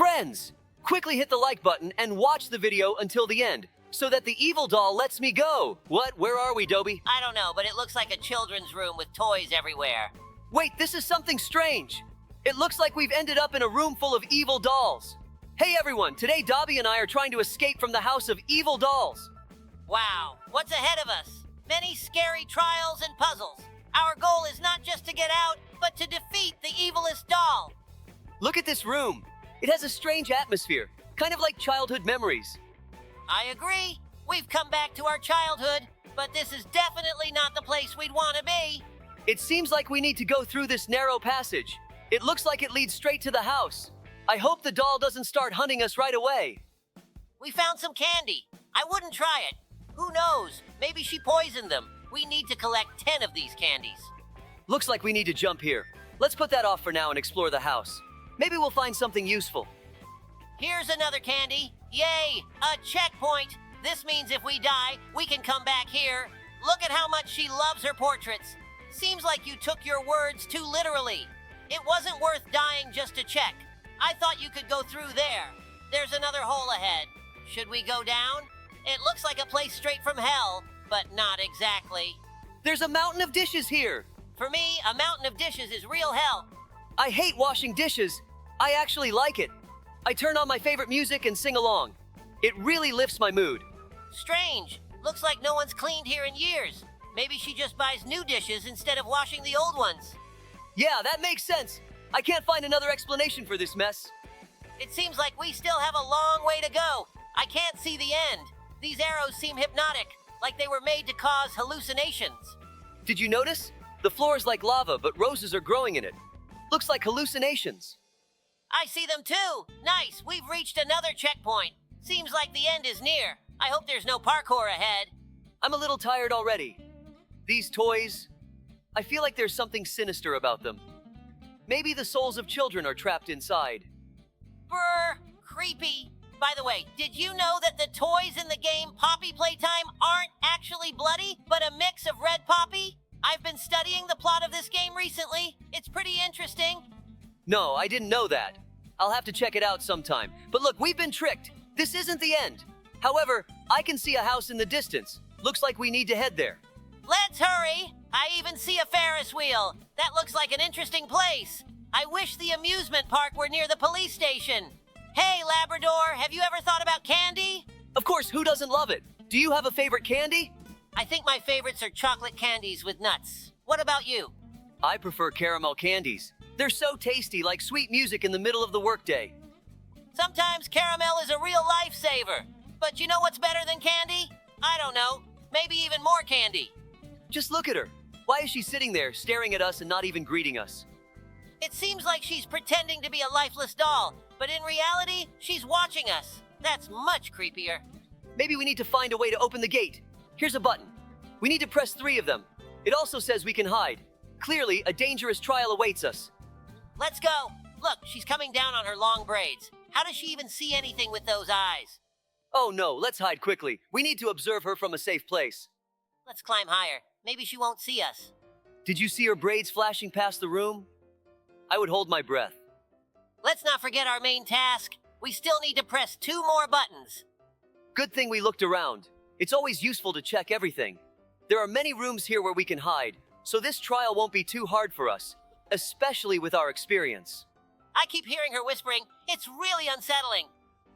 Friends, quickly hit the like button and watch the video until the end, so that the evil doll lets me go. What? Where are we, Dobie? I don't know, but it looks like a children's room with toys everywhere. Wait, this is something strange. It looks like we've ended up in a room full of evil dolls. Hey everyone, today Dobie and I are trying to escape from the house of evil dolls. Wow, what's ahead of us? Many scary trials and puzzles. Our goal is not just to get out, but to defeat the evilest doll. Look at this room. It has a strange atmosphere, kind of like childhood memories. I agree. We've come back to our childhood, but this is definitely not the place we'd want to be. It seems like we need to go through this narrow passage. It looks like it leads straight to the house. I hope the doll doesn't start hunting us right away. We found some candy. I wouldn't try it. Who knows? Maybe she poisoned them. We need to collect 10 of these candies. Looks like we need to jump here. Let's put that off for now and explore the house. Maybe we'll find something useful. Here's another candy. Yay, a checkpoint. This means if we die, we can come back here. Look at how much she loves her portraits. Seems like you took your words too literally. It wasn't worth dying just to check. I thought you could go through there. There's another hole ahead. Should we go down? It looks like a place straight from hell, but not exactly. There's a mountain of dishes here. For me, a mountain of dishes is real hell. I hate washing dishes. I actually like it. I turn on my favorite music and sing along. It really lifts my mood. Strange. Looks like no one's cleaned here in years. Maybe she just buys new dishes instead of washing the old ones. Yeah, that makes sense. I can't find another explanation for this mess. It seems like we still have a long way to go. I can't see the end. These arrows seem hypnotic, like they were made to cause hallucinations. Did you notice? The floor is like lava, but roses are growing in it. Looks like hallucinations. I see them too. Nice, we've reached another checkpoint. Seems like the end is near. I hope there's no parkour ahead. I'm a little tired already. These toys, I feel like there's something sinister about them. Maybe the souls of children are trapped inside. Brr, creepy. By the way, did you know that the toys in the game Poppy Playtime aren't actually bloody, but a mix of red poppy? I've been studying the plot of this game recently. It's pretty interesting. No, I didn't know that. I'll have to check it out sometime. But look, we've been tricked. This isn't the end. However, I can see a house in the distance. Looks like we need to head there. Let's hurry. I even see a Ferris wheel. That looks like an interesting place. I wish the amusement park were near the police station. Hey, Labrador, have you ever thought about candy? Of course, who doesn't love it? Do you have a favorite candy? I think my favorites are chocolate candies with nuts. What about you? I prefer caramel candies. They're so tasty, like sweet music in the middle of the workday. Sometimes caramel is a real lifesaver. But you know what's better than candy? I don't know. Maybe even more candy. Just look at her. Why is she sitting there, staring at us and not even greeting us? It seems like she's pretending to be a lifeless doll, but in reality, she's watching us. That's much creepier. Maybe we need to find a way to open the gate. Here's a button. We need to press 3 of them. It also says we can hide. Clearly, a dangerous trial awaits us. Let's go. Look, she's coming down on her long braids. How does she even see anything with those eyes? Oh no, let's hide quickly. We need to observe her from a safe place. Let's climb higher. Maybe she won't see us. Did you see her braids flashing past the room? I would hold my breath. Let's not forget our main task. We still need to press 2 more buttons. Good thing we looked around. It's always useful to check everything. There are many rooms here where we can hide, so this trial won't be too hard for us, especially with our experience. I keep hearing her whispering. It's really unsettling.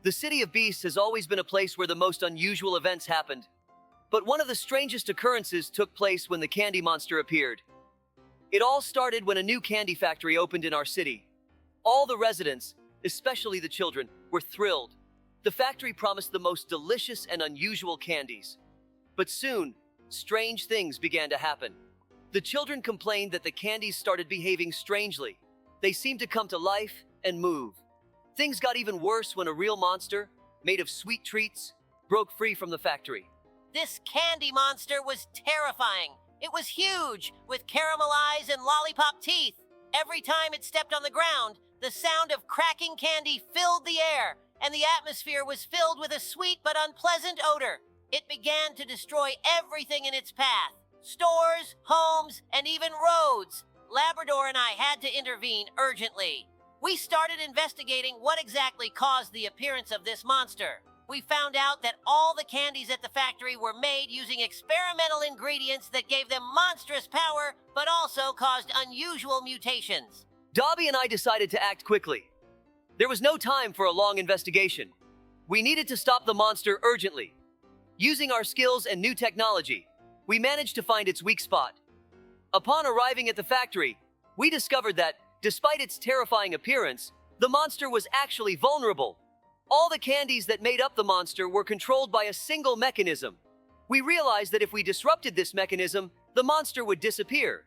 The City of Beasts has always been a place where the most unusual events happened. But one of the strangest occurrences took place when the candy monster appeared. It all started when a new candy factory opened in our city. All the residents, especially the children, were thrilled. The factory promised the most delicious and unusual candies. But soon, strange things began to happen. The children complained that the candies started behaving strangely. They seemed to come to life and move. Things got even worse when a real monster, made of sweet treats, broke free from the factory. This candy monster was terrifying. It was huge, with caramel eyes and lollipop teeth. Every time it stepped on the ground, the sound of cracking candy filled the air, and the atmosphere was filled with a sweet but unpleasant odor. It began to destroy everything in its path. Stores, homes, and even roads. Labrador and I had to intervene urgently. We started investigating what exactly caused the appearance of this monster. We found out that all the candies at the factory were made using experimental ingredients that gave them monstrous power, but also caused unusual mutations. Dobie and I decided to act quickly. There was no time for a long investigation. We needed to stop the monster urgently. Using our skills and new technology, we managed to find its weak spot. Upon arriving at the factory, we discovered that, despite its terrifying appearance, the monster was actually vulnerable. All the candies that made up the monster were controlled by a single mechanism. We realized that if we disrupted this mechanism, the monster would disappear.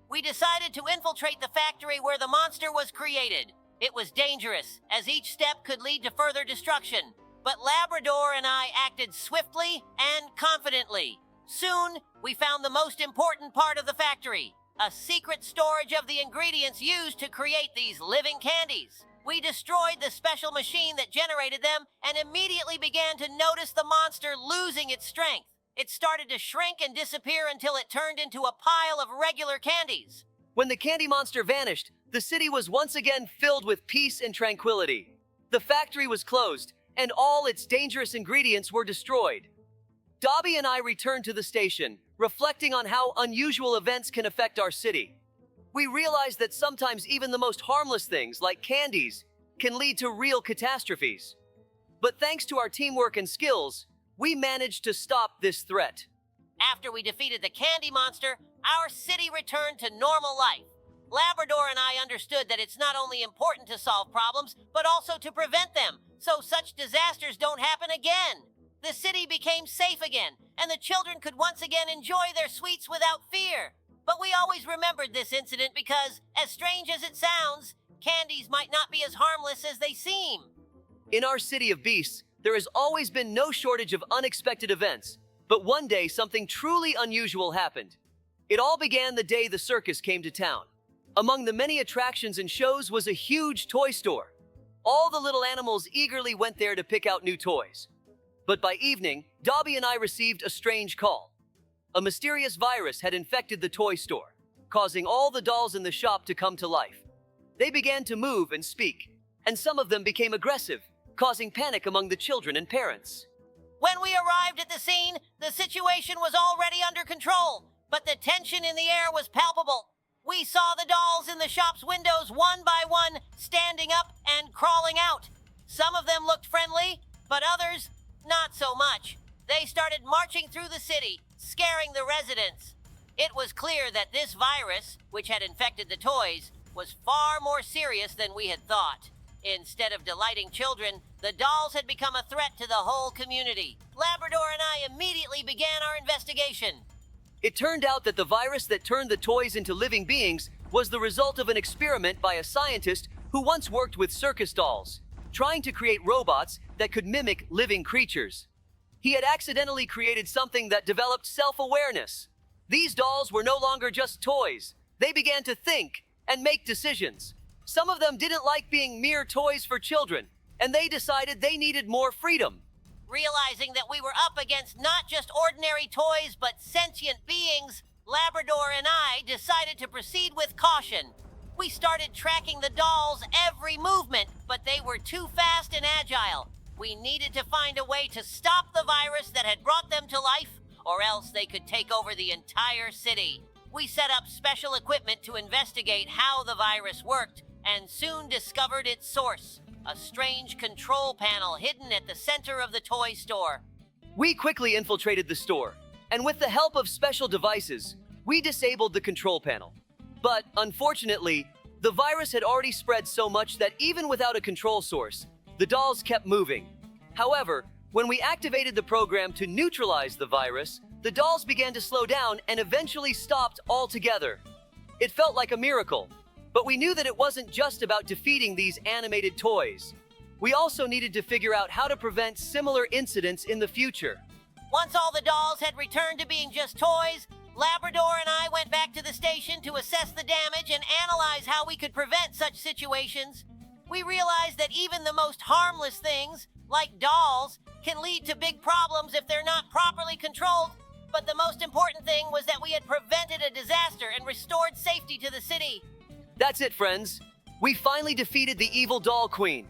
We decided to infiltrate the factory where the monster was created. It was dangerous, as each step could lead to further destruction. But Labrador and I acted swiftly and confidently. Soon, we found the most important part of the factory, a secret storage of the ingredients used to create these living candies. We destroyed the special machine that generated them and immediately began to notice the monster losing its strength. It started to shrink and disappear until it turned into a pile of regular candies. When the candy monster vanished, the city was once again filled with peace and tranquility. The factory was closed, and all its dangerous ingredients were destroyed. Dobie and I returned to the station, reflecting on how unusual events can affect our city. We realized that sometimes even the most harmless things, like candies, can lead to real catastrophes. But thanks to our teamwork and skills, we managed to stop this threat. After we defeated the candy monster, our city returned to normal life. Labrador and I understood that it's not only important to solve problems, but also to prevent them, so such disasters don't happen again. The city became safe again, and the children could once again enjoy their sweets without fear. But we always remembered this incident because, as strange as it sounds, candies might not be as harmless as they seem. In our city of beasts, there has always been no shortage of unexpected events, but one day something truly unusual happened. It all began the day the circus came to town. Among the many attractions and shows was a huge toy store. All the little animals eagerly went there to pick out new toys. But by evening, Dobie and I received a strange call. A mysterious virus had infected the toy store, causing all the dolls in the shop to come to life. They began to move and speak, and some of them became aggressive, causing panic among the children and parents. When we arrived at the scene, the situation was already under control, but the tension in the air was palpable. We saw the dolls in the shop's windows one by one, standing up and crawling out. Some of them looked friendly, but others, not so much. They started marching through the city, scaring the residents. It was clear that this virus, which had infected the toys, was far more serious than we had thought. Instead of delighting children, the dolls had become a threat to the whole community. Labrador and I immediately began our investigation. It turned out that the virus that turned the toys into living beings was the result of an experiment by a scientist who once worked with circus dolls, trying to create robots that could mimic living creatures. He had accidentally created something that developed self-awareness. These dolls were no longer just toys. They began to think and make decisions. Some of them didn't like being mere toys for children, and they decided they needed more freedom. Realizing that we were up against not just ordinary toys, but sentient beings, Labrador and I decided to proceed with caution. We started tracking the dolls' every movement, but they were too fast and agile. We needed to find a way to stop the virus that had brought them to life, or else they could take over the entire city. We set up special equipment to investigate how the virus worked, and soon discovered its source, a strange control panel hidden at the center of the toy store. We quickly infiltrated the store, and with the help of special devices, we disabled the control panel. But, unfortunately, the virus had already spread so much that even without a control source, the dolls kept moving. However, when we activated the program to neutralize the virus, the dolls began to slow down and eventually stopped altogether. It felt like a miracle, but we knew that it wasn't just about defeating these animated toys. We also needed to figure out how to prevent similar incidents in the future. Once all the dolls had returned to being just toys, Labrador and I went back to the station to assess the damage and analyze how we could prevent such situations. We realized that even the most harmless things, like dolls, can lead to big problems if they're not properly controlled. But the most important thing was that we had prevented a disaster and restored safety to the city. That's it, friends. We finally defeated the evil doll queen.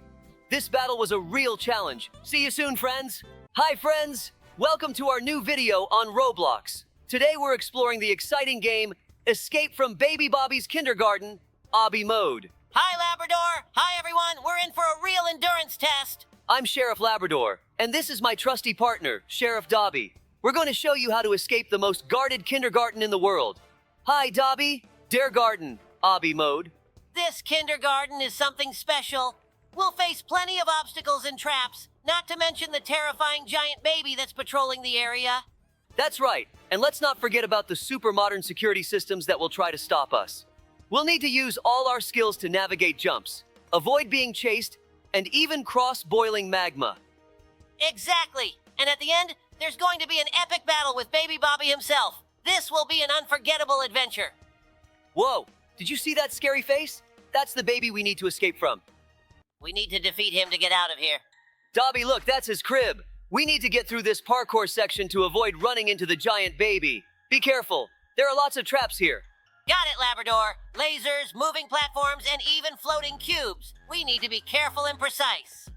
This battle was a real challenge. See you soon, friends. Hi, friends. Welcome to our new video on Roblox. Today we're exploring the exciting game, Escape from Baby Bobby's Kindergarten, Obby Mode. Hi, Labrador. Hi, everyone. We're in for a real endurance test. I'm Sheriff Labrador, and this is my trusty partner, Sheriff Dobie. We're going to show you how to escape the most guarded kindergarten in the world. Hi, Dobie. Der Garten, Obby Mode. This kindergarten is something special. We'll face plenty of obstacles and traps, not to mention the terrifying giant baby that's patrolling the area. That's right, and let's not forget about the super modern security systems that will try to stop us. We'll need to use all our skills to navigate jumps, avoid being chased, and even cross boiling magma. Exactly. And at the end, there's going to be an epic battle with Baby Bobby himself. This will be an unforgettable adventure. Whoa, did you see that scary face? That's the baby we need to escape from. We need to defeat him to get out of here. Dobby, look, that's his crib. We need to get through this parkour section to avoid running into the giant baby. Be careful. There are lots of traps here. Got it, Labrador. Lasers, moving platforms, and even floating cubes. We need to be careful and precise.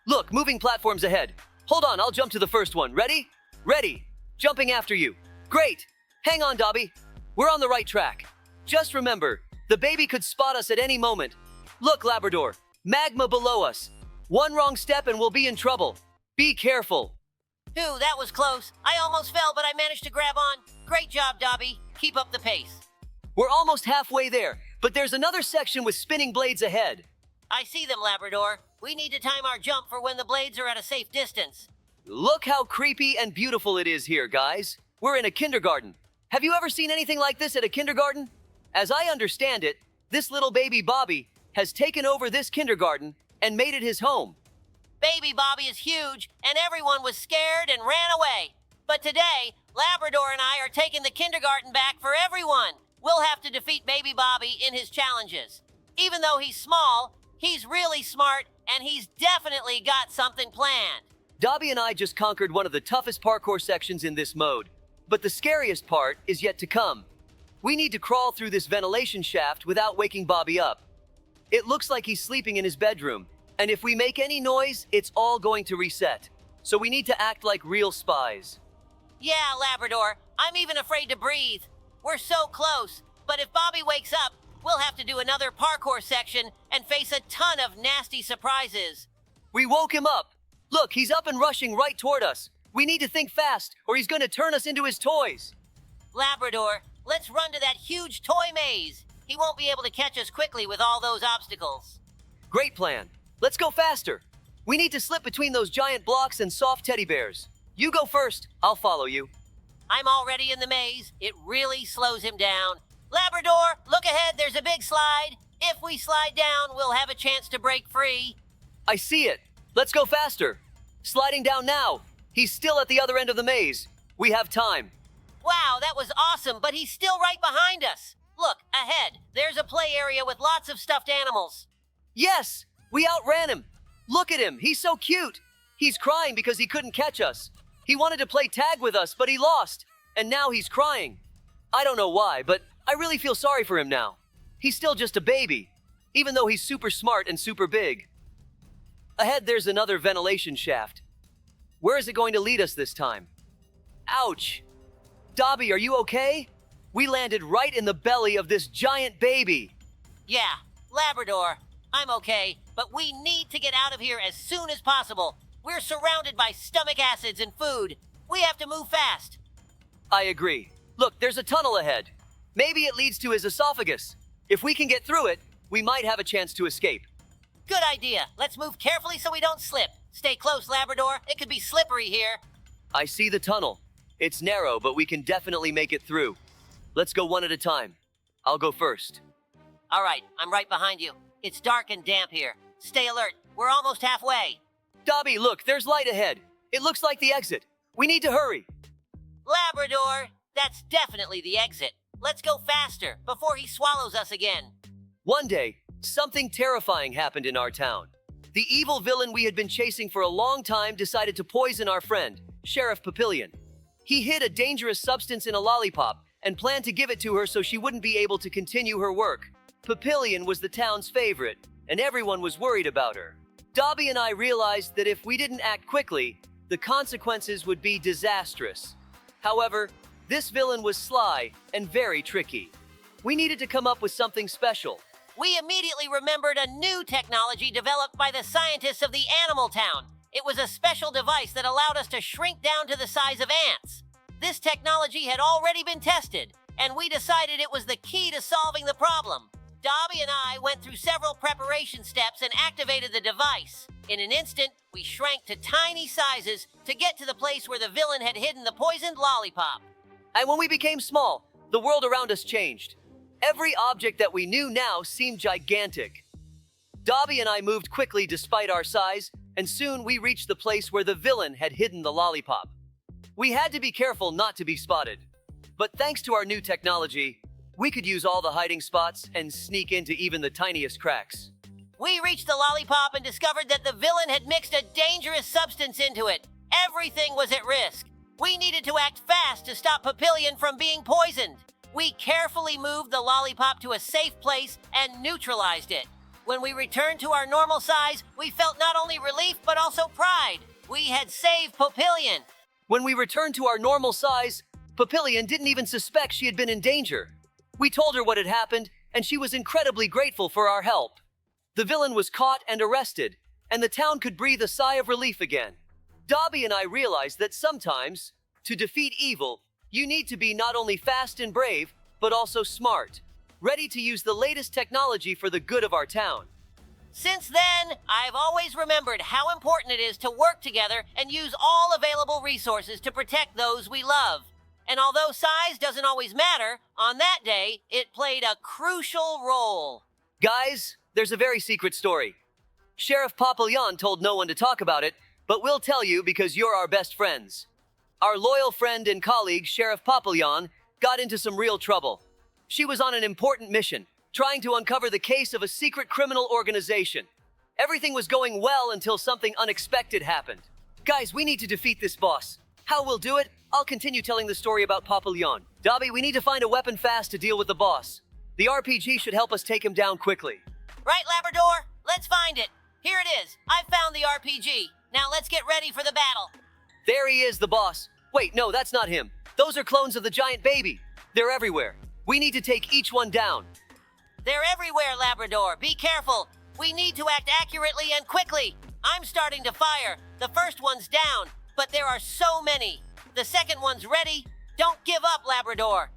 Look, moving platforms ahead. Hold on, I'll jump to the first one. Ready? Ready. Jumping after you. Great. Hang on, Dobby. We're on the right track. Just remember, the baby could spot us at any moment. Look, Labrador, magma below us. One wrong step and we'll be in trouble. Be careful. Ooh, that was close. I almost fell, but I managed to grab on. Great job, Dobby. Keep up the pace. We're almost halfway there, but there's another section with spinning blades ahead. I see them, Labrador. We need to time our jump for when the blades are at a safe distance. Look how creepy and beautiful it is here, guys. We're in a kindergarten. Have you ever seen anything like this at a kindergarten? As I understand it, this little baby Bobby has taken over this kindergarten and made it his home. Baby Bobby is huge, and everyone was scared and ran away. But today, Labrador and I are taking the kindergarten back for everyone. We'll have to defeat Baby Bobby in his challenges. Even though he's small, he's really smart, and he's definitely got something planned. Dobby and I just conquered one of the toughest parkour sections in this mode. But the scariest part is yet to come. We need to crawl through this ventilation shaft without waking Bobby up. It looks like he's sleeping in his bedroom, and if we make any noise, it's all going to reset. So we need to act like real spies. Yeah, Labrador, I'm even afraid to breathe. We're so close, but if Bobby wakes up, we'll have to do another parkour section and face a ton of nasty surprises. We woke him up. Look, he's up and rushing right toward us. We need to think fast, or he's going to turn us into his toys. Labrador, let's run to that huge toy maze. He won't be able to catch us quickly with all those obstacles. Great plan. Let's go faster. We need to slip between those giant blocks and soft teddy bears. You go first. I'll follow you. I'm already in the maze. It really slows him down. Labrador, look ahead. There's a big slide. If we slide down, we'll have a chance to break free. I see it. Let's go faster. Sliding down now. He's still at the other end of the maze. We have time. Wow, that was awesome, but he's still right behind us. Look, ahead. There's a play area with lots of stuffed animals. Yes! We outran him. Look at him. He's so cute. He's crying because he couldn't catch us. He wanted to play tag with us, but he lost. And now he's crying. I don't know why, but I really feel sorry for him now. He's still just a baby, even though he's super smart and super big. Ahead, there's another ventilation shaft. Where is it going to lead us this time? Ouch! Dobby, are you okay? We landed right in the belly of this giant baby. Yeah, Labrador, I'm okay, but we need to get out of here as soon as possible. We're surrounded by stomach acids and food. We have to move fast. I agree. Look, there's a tunnel ahead. Maybe it leads to his esophagus. If we can get through it, we might have a chance to escape. Good idea. Let's move carefully so we don't slip. Stay close, Labrador. It could be slippery here. I see the tunnel. It's narrow, but we can definitely make it through. Let's go one at a time. I'll go first. All right, I'm right behind you. It's dark and damp here. Stay alert. We're almost halfway. Dobby, look, there's light ahead. It looks like the exit. We need to hurry. Labrador, that's definitely the exit. Let's go faster before he swallows us again. One day, something terrifying happened in our town. The evil villain we had been chasing for a long time decided to poison our friend, Sheriff Papillion. He hid a dangerous substance in a lollipop and planned to give it to her so she wouldn't be able to continue her work. Papillion was the town's favorite, and everyone was worried about her. Dobie and I realized that if we didn't act quickly, the consequences would be disastrous. However, this villain was sly and very tricky. We needed to come up with something special. We immediately remembered a new technology developed by the scientists of the Animal Town. It was a special device that allowed us to shrink down to the size of ants. This technology had already been tested, and we decided it was the key to solving the problem. Dobie and I went through several preparation steps and activated the device. In an instant, we shrank to tiny sizes to get to the place where the villain had hidden the poisoned lollipop. And when we became small, the world around us changed. Every object that we knew now seemed gigantic. Dobie and I moved quickly despite our size, and soon we reached the place where the villain had hidden the lollipop. We had to be careful not to be spotted. But thanks to our new technology, we could use all the hiding spots and sneak into even the tiniest cracks. We reached the lollipop and discovered that the villain had mixed a dangerous substance into it. Everything was at risk. We needed to act fast to stop Papillion from being poisoned. We carefully moved the lollipop to a safe place and neutralized it. When we returned to our normal size, we felt not only relief but also pride. We had saved Papillion. When we returned to our normal size, Papillion didn't even suspect she had been in danger. We told her what had happened, and she was incredibly grateful for our help. The villain was caught and arrested, and the town could breathe a sigh of relief again. Dobie and I realized that sometimes, to defeat evil, you need to be not only fast and brave, but also smart, ready to use the latest technology for the good of our town. Since then, I've always remembered how important it is to work together and use all available resources to protect those we love. And although size doesn't always matter, on that day, it played a crucial role. Guys, there's a very secret story. Sheriff Papillon told no one to talk about it, but we'll tell you because you're our best friends. Our loyal friend and colleague, Sheriff Papillon, got into some real trouble. She was on an important mission, trying to uncover the case of a secret criminal organization. Everything was going well until something unexpected happened. Guys, we need to defeat this boss. How we'll do it? I'll continue telling the story about Papillon. Dobie, we need to find a weapon fast to deal with the boss. The RPG should help us take him down quickly. Right, Labrador? Let's find it. Here it is. I found the RPG. Now let's get ready for the battle. There he is, the boss. Wait, no, that's not him. Those are clones of the giant baby. They're everywhere. We need to take each one down. They're everywhere, Labrador. Be careful. We need to act accurately and quickly. I'm starting to fire. The first one's down, but there are so many. The second one's ready. Don't give up, Labrador.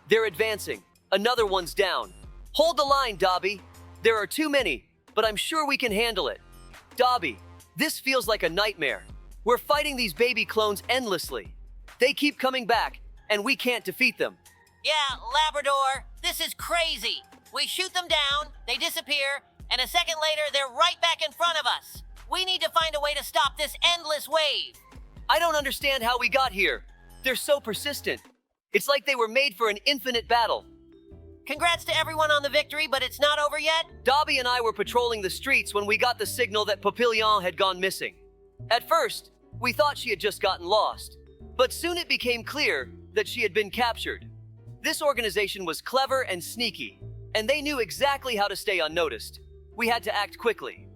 They're advancing. Another one's down. Hold the line, Dobie. There are too many, but I'm sure we can handle it. Dobie, this feels like a nightmare. We're fighting these baby clones endlessly. They keep coming back, and we can't defeat them. Yeah, Labrador, this is crazy. We shoot them down, they disappear, and a second later, they're right back in front of us. We need to find a way to stop this endless wave. I don't understand how we got here. They're so persistent. It's like they were made for an infinite battle. Congrats to everyone on the victory, but it's not over yet. Dobie and I were patrolling the streets when we got the signal that Papillon had gone missing. At first, we thought she had just gotten lost, but soon it became clear that she had been captured. This organization was clever and sneaky, and they knew exactly how to stay unnoticed. We had to act quickly.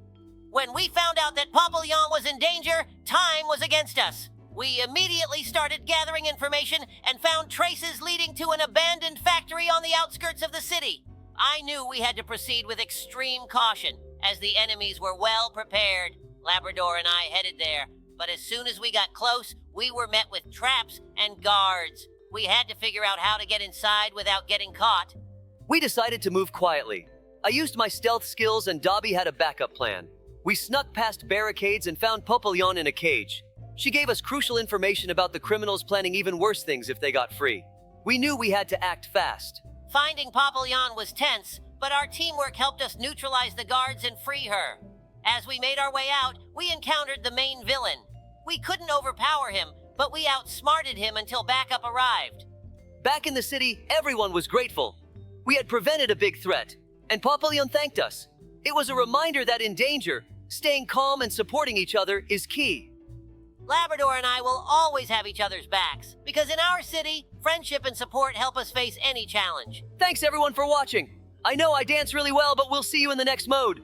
When we found out that Papillon was in danger, time was against us. We immediately started gathering information and found traces leading to an abandoned factory on the outskirts of the city. I knew we had to proceed with extreme caution, as the enemies were well prepared. Labrador and I headed there, but as soon as we got close, we were met with traps and guards. We had to figure out how to get inside without getting caught. We decided to move quietly. I used my stealth skills and Dobie had a backup plan. We snuck past barricades and found Papillon in a cage. She gave us crucial information about the criminals planning even worse things if they got free. We knew we had to act fast. Finding Papillon was tense, but our teamwork helped us neutralize the guards and free her. As we made our way out, we encountered the main villain. We couldn't overpower him, but we outsmarted him until backup arrived. Back in the city, everyone was grateful. We had prevented a big threat, and Papillon thanked us. It was a reminder that in danger, staying calm and supporting each other is key. Labrador and I will always have each other's backs, because in our city, friendship and support help us face any challenge. Thanks everyone for watching. I know I dance really well, but we'll see you in the next mode.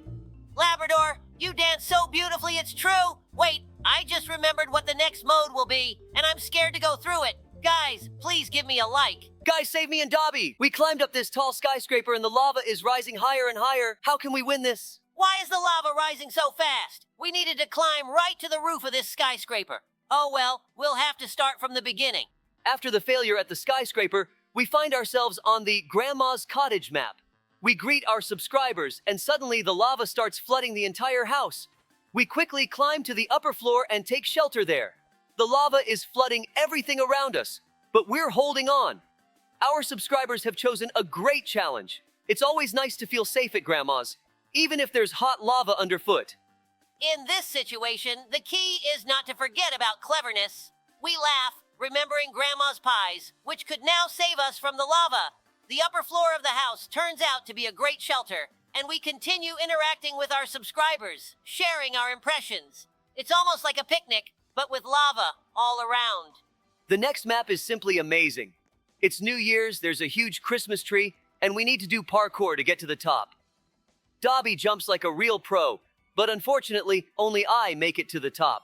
Labrador, you dance so beautifully, it's true. Wait, I just remembered what the next mode will be, and I'm scared to go through it. Guys, please give me a like. Guys, save me and Dobie! We climbed up this tall skyscraper and the lava is rising higher and higher. How can we win this? Why is the lava rising so fast? We needed to climb right to the roof of this skyscraper. Oh well, we'll have to start from the beginning. After the failure at the skyscraper, we find ourselves on the Grandma's Cottage map. We greet our subscribers, and suddenly the lava starts flooding the entire house. We quickly climb to the upper floor and take shelter there. The lava is flooding everything around us, but we're holding on. Our subscribers have chosen a great challenge. It's always nice to feel safe at Grandma's, even if there's hot lava underfoot. In this situation, the key is not to forget about cleverness. We laugh, remembering Grandma's pies, which could now save us from the lava. The upper floor of the house turns out to be a great shelter, and we continue interacting with our subscribers, sharing our impressions. It's almost like a picnic, but with lava all around. The next map is simply amazing. It's New Year's, there's a huge Christmas tree, and we need to do parkour to get to the top. Dobie jumps like a real pro, but unfortunately, only I make it to the top.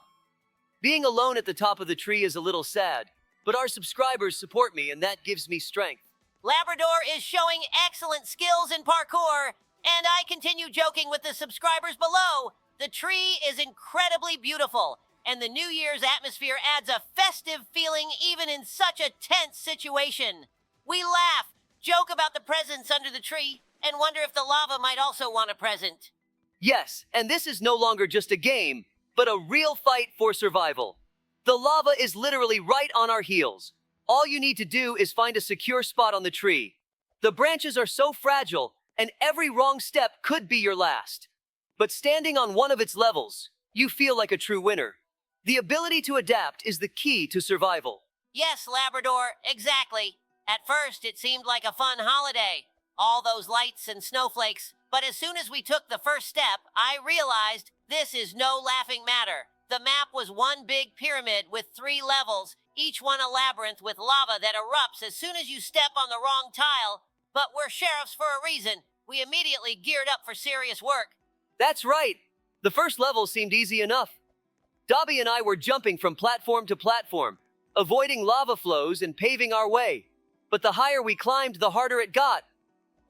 Being alone at the top of the tree is a little sad, but our subscribers support me and that gives me strength. Labrador is showing excellent skills in parkour, and I continue joking with the subscribers below. The tree is incredibly beautiful, and the New Year's atmosphere adds a festive feeling even in such a tense situation. We laugh, joke about the presents under the tree, and wonder if the lava might also want a present. Yes, and this is no longer just a game, but a real fight for survival. The lava is literally right on our heels. All you need to do is find a secure spot on the tree. The branches are so fragile, and every wrong step could be your last. But standing on one of its levels, you feel like a true winner. The ability to adapt is the key to survival. Yes, Labrador, exactly. At first, it seemed like a fun holiday. All those lights and snowflakes. But as soon as we took the first step, I realized this is no laughing matter. The map was one big pyramid with 3 levels, each one a labyrinth with lava that erupts as soon as you step on the wrong tile. But we're sheriffs for a reason. We immediately geared up for serious work. That's right. The first level seemed easy enough. Dobie and I were jumping from platform to platform, avoiding lava flows and paving our way. But the higher we climbed, the harder it got.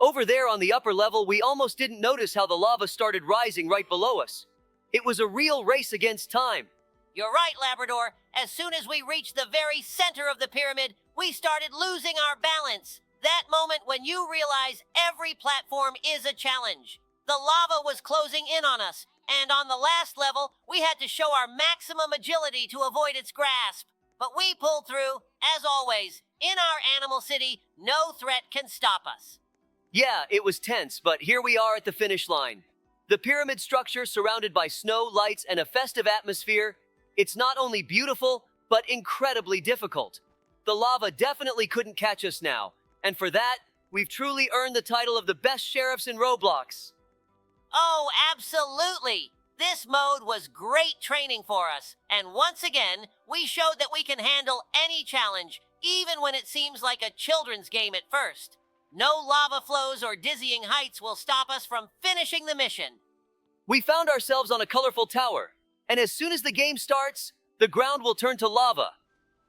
Over there on the upper level, we almost didn't notice how the lava started rising right below us. It was a real race against time. You're right, Labrador. As soon as we reached the very center of the pyramid, we started losing our balance. That moment when you realize every platform is a challenge. The lava was closing in on us, and on the last level, we had to show our maximum agility to avoid its grasp. But we pulled through, as always. In our animal city, no threat can stop us. Yeah, it was tense, but here we are at the finish line. The pyramid structure surrounded by snow, lights, and a festive atmosphere. It's not only beautiful, but incredibly difficult. The lava definitely couldn't catch us now, and for that, we've truly earned the title of the best sheriffs in Roblox. Oh, absolutely! This mode was great training for us, and once again, we showed that we can handle any challenge, even when it seems like a children's game at first. No lava flows or dizzying heights will stop us from finishing the mission. We found ourselves on a colorful tower, and as soon as the game starts, the ground will turn to lava.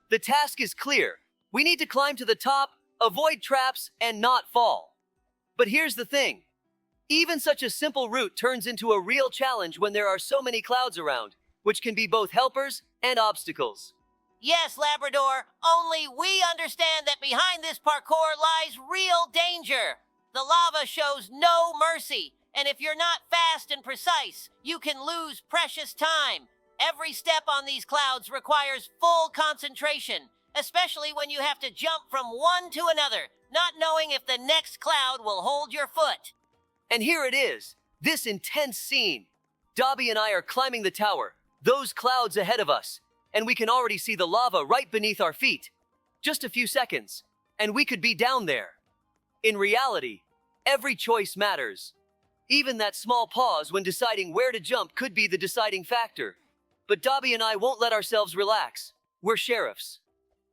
The task is clear. We need to climb to the top, avoid traps, and not fall. But here's the thing. Even such a simple route turns into a real challenge when there are so many clouds around, which can be both helpers and obstacles. Yes, Labrador, only we understand that behind this parkour lies real danger. The lava shows no mercy, and if you're not fast and precise, you can lose precious time. Every step on these clouds requires full concentration, especially when you have to jump from one to another, not knowing if the next cloud will hold your foot. And here it is, this intense scene. Dobie and I are climbing the tower, those clouds ahead of us, and we can already see the lava right beneath our feet. Just a few seconds, and we could be down there. In reality, every choice matters. Even that small pause when deciding where to jump could be the deciding factor. But Dobie and I won't let ourselves relax. We're sheriffs.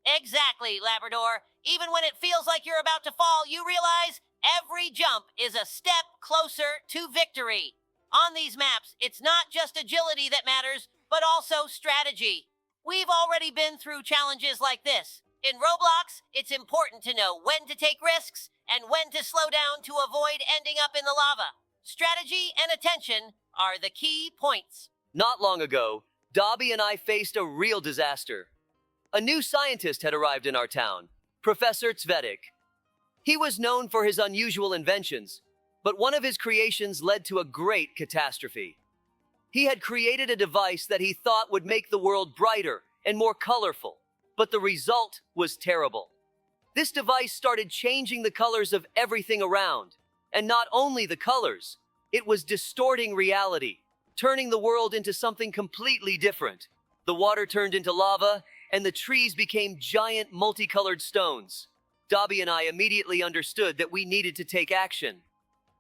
Exactly, Labrador. Even when it feels like you're about to fall, you realize Every jump is a step closer to victory. On these maps, it's not just agility that matters, but also strategy. We've already been through challenges like this. In Roblox, it's important to know when to take risks and when to slow down to avoid ending up in the lava. Strategy and attention are the key points. Not long ago, Dobie and I faced a real disaster. A new scientist had arrived in our town, Professor Cvetic. He was known for his unusual inventions, but one of his creations led to a great catastrophe. He had created a device that he thought would make the world brighter and more colorful, but the result was terrible. This device started changing the colors of everything around, and not only the colors, it was distorting reality, turning the world into something completely different. The water turned into lava, and the trees became giant multicolored stones. Dobie and I immediately understood that we needed to take action.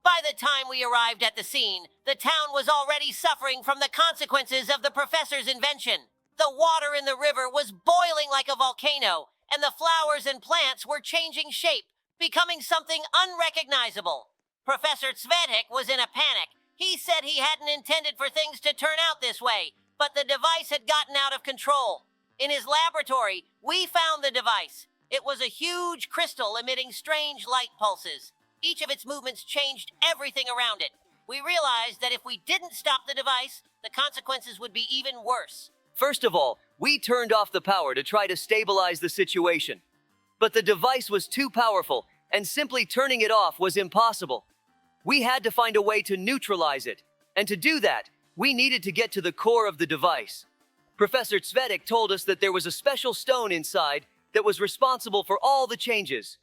By the time we arrived at the scene, the town was already suffering from the consequences of the professor's invention. The water in the river was boiling like a volcano, and the flowers and plants were changing shape, becoming something unrecognizable. Professor Cvetic was in a panic. He said he hadn't intended for things to turn out this way, but the device had gotten out of control. In his laboratory, we found the device. It was a huge crystal emitting strange light pulses. Each of its movements changed everything around it. We realized that if we didn't stop the device, the consequences would be even worse. First of all, we turned off the power to try to stabilize the situation. But the device was too powerful, and simply turning it off was impossible. We had to find a way to neutralize it, and to do that, we needed to get to the core of the device. Professor Cvetic told us that there was a special stone inside that was responsible for all the changes.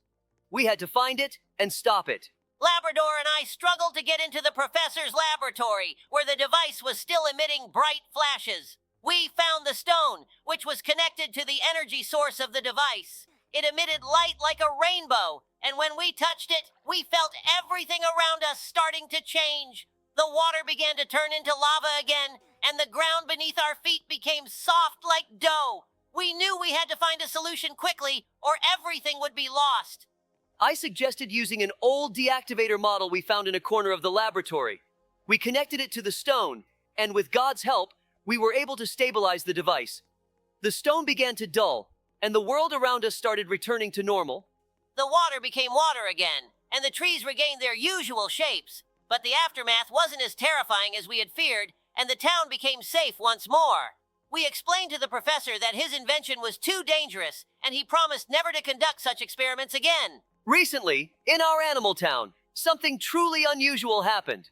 We had to find it and stop it. Labrador and I struggled to get into the professor's laboratory, where the device was still emitting bright flashes. We found the stone, which was connected to the energy source of the device. It emitted light like a rainbow, and when we touched it, we felt everything around us starting to change. The water began to turn into lava again, and the ground beneath our feet became soft like dough. We knew we had to find a solution quickly, or everything would be lost. I suggested using an old deactivator model we found in a corner of the laboratory. We connected it to the stone, and with God's help, we were able to stabilize the device. The stone began to dull, and the world around us started returning to normal. The water became water again, and the trees regained their usual shapes. But the aftermath wasn't as terrifying as we had feared, and the town became safe once more. We explained to the professor that his invention was too dangerous, and he promised never to conduct such experiments again. Recently, in our animal town, something truly unusual happened.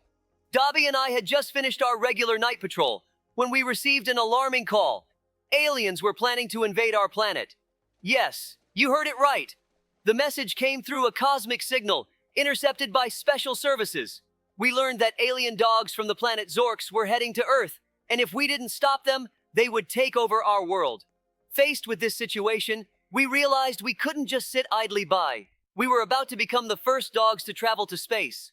Dobie and I had just finished our regular night patrol when we received an alarming call. Aliens were planning to invade our planet. Yes, you heard it right. The message came through a cosmic signal, intercepted by special services. We learned that alien dogs from the planet Zorks were heading to Earth, and if we didn't stop them, they would take over our world. Faced with this situation, we realized we couldn't just sit idly by. We were about to become the first dogs to travel to space.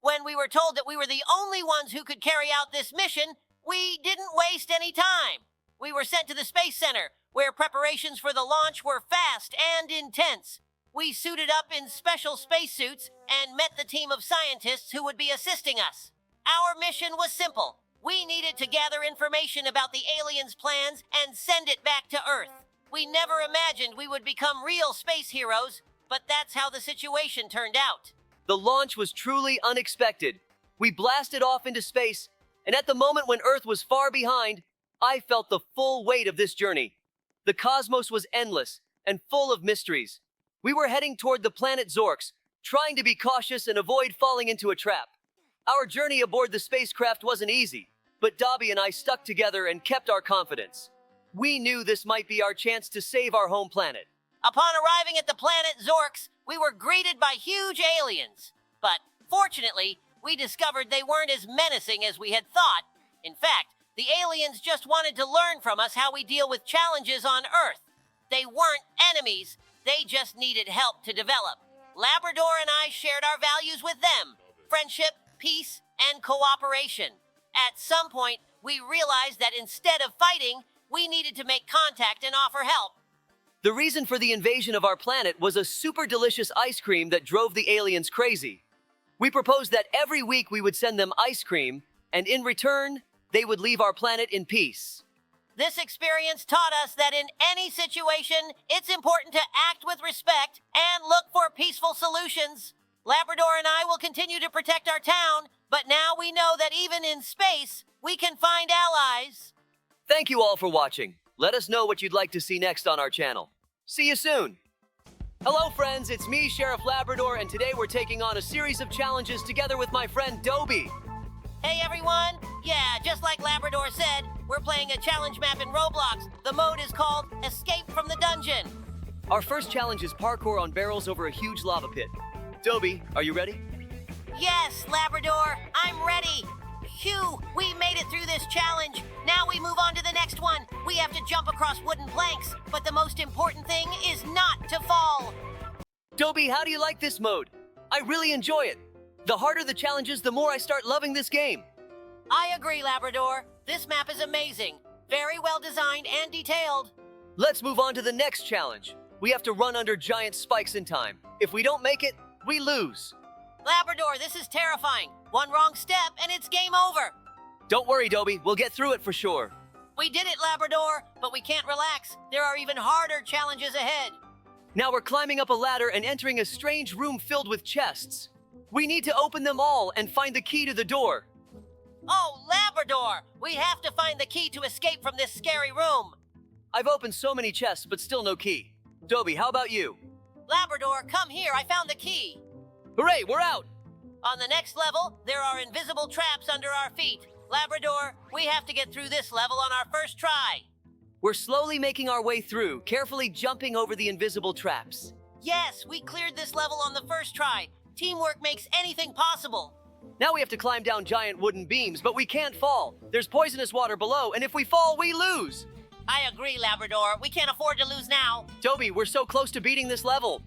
When we were told that we were the only ones who could carry out this mission, we didn't waste any time. We were sent to the Space Center, where preparations for the launch were fast and intense. We suited up in special spacesuits and met the team of scientists who would be assisting us. Our mission was simple. We needed to gather information about the aliens' plans and send it back to Earth. We never imagined we would become real space heroes, but that's how the situation turned out. The launch was truly unexpected. We blasted off into space, and at the moment when Earth was far behind, I felt the full weight of this journey. The cosmos was endless and full of mysteries. We were heading toward the planet Zorks, trying to be cautious and avoid falling into a trap. Our journey aboard the spacecraft wasn't easy, but Dobie and I stuck together and kept our confidence. We knew this might be our chance to save our home planet. Upon arriving at the planet Zorks, we were greeted by huge aliens. But fortunately, we discovered they weren't as menacing as we had thought. In fact, the aliens just wanted to learn from us how we deal with challenges on Earth. They weren't enemies, they just needed help to develop. Labrador and I shared our values with them: friendship, peace, and cooperation. At some point, we realized that instead of fighting, we needed to make contact and offer help. The reason for the invasion of our planet was a super delicious ice cream that drove the aliens crazy. We proposed that every week we would send them ice cream, and in return, they would leave our planet in peace. This experience taught us that in any situation, it's important to act with respect and look for peaceful solutions. Labrador and I will continue to protect our town, but now we know that even in space, we can find allies. Thank you all for watching. Let us know what you'd like to see next on our channel. See you soon! Hello friends, it's me, Sheriff Labrador, and today we're taking on a series of challenges together with my friend Dobie. Hey everyone! Yeah, just like Labrador said, we're playing a challenge map in Roblox. The mode is called Escape from the Dungeon. Our first challenge is parkour on barrels over a huge lava pit. Dobie, are you ready? Yes, Labrador, I'm ready. Phew, we made it through this challenge. Now we move on to the next one. We have to jump across wooden planks, but the most important thing is not to fall. Dobie, how do you like this mode? I really enjoy it. The harder the challenges, the more I start loving this game. I agree, Labrador. This map is amazing. Very well designed and detailed. Let's move on to the next challenge. We have to run under giant spikes in time. If we don't make it, we lose. Labrador, this is terrifying. One wrong step and it's game over. Don't worry, Dobie. We'll get through it for sure. We did it, Labrador, but we can't relax. There are even harder challenges ahead. Now we're climbing up a ladder and entering a strange room filled with chests. We need to open them all and find the key to the door. Oh, Labrador! We have to find the key to escape from this scary room. I've opened so many chests, but still no key. Dobie, how about you? Labrador, come here. I found the key. Hooray, we're out! On the next level, there are invisible traps under our feet. Labrador, we have to get through this level on our first try. We're slowly making our way through, carefully jumping over the invisible traps. Yes, we cleared this level on the first try. Teamwork makes anything possible. Now we have to climb down giant wooden beams, but we can't fall. There's poisonous water below, and if we fall, we lose. I agree, Labrador. We can't afford to lose now. Dobie, we're so close to beating this level.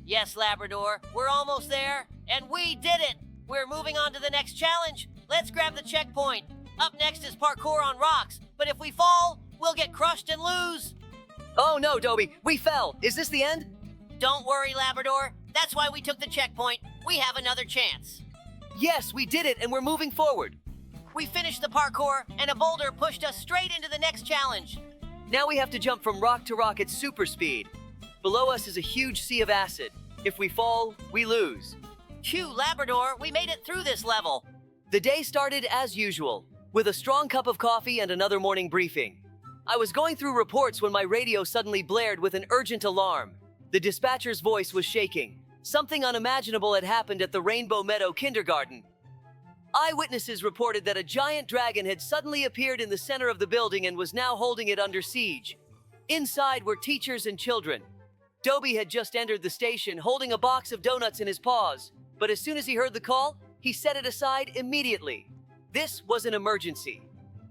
Yes, Labrador. We're almost there, and we did it. We're moving on to the next challenge. Let's grab the checkpoint. Up next is parkour on rocks, but if we fall, we'll get crushed and lose. Oh no, Dobie, we fell. Is this the end? Don't worry, Labrador. That's why we took the checkpoint. We have another chance. Yes, we did it, and we're moving forward. We finished the parkour, and a boulder pushed us straight into the next challenge. Now we have to jump from rock to rock at super speed. Below us is a huge sea of acid. If we fall, we lose. Phew, Labrador, we made it through this level. The day started as usual, with a strong cup of coffee and another morning briefing. I was going through reports when my radio suddenly blared with an urgent alarm. The dispatcher's voice was shaking. Something unimaginable had happened at the Rainbow Meadow Kindergarten. Eyewitnesses reported that a giant dragon had suddenly appeared in the center of the building and was now holding it under siege. Inside were teachers and children. Dobie had just entered the station holding a box of donuts in his paws, but as soon as he heard the call, he set it aside immediately. This was an emergency.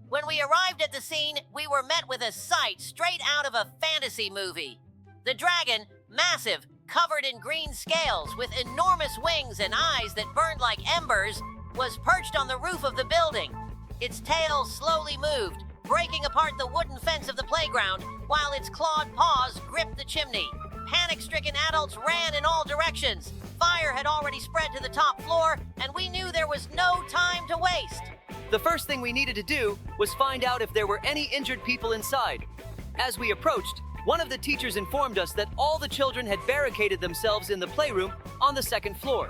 When we arrived at the scene, we were met with a sight straight out of a fantasy movie. The dragon, massive, covered in green scales with enormous wings and eyes that burned like embers, was perched on the roof of the building. Its tail slowly moved, breaking apart the wooden fence of the playground, while its clawed paws gripped the chimney. Panic-stricken adults ran in all directions. Fire had already spread to the top floor, and we knew there was no time to waste. The first thing we needed to do was find out if there were any injured people inside. As we approached, one of the teachers informed us that all the children had barricaded themselves in the playroom on the second floor.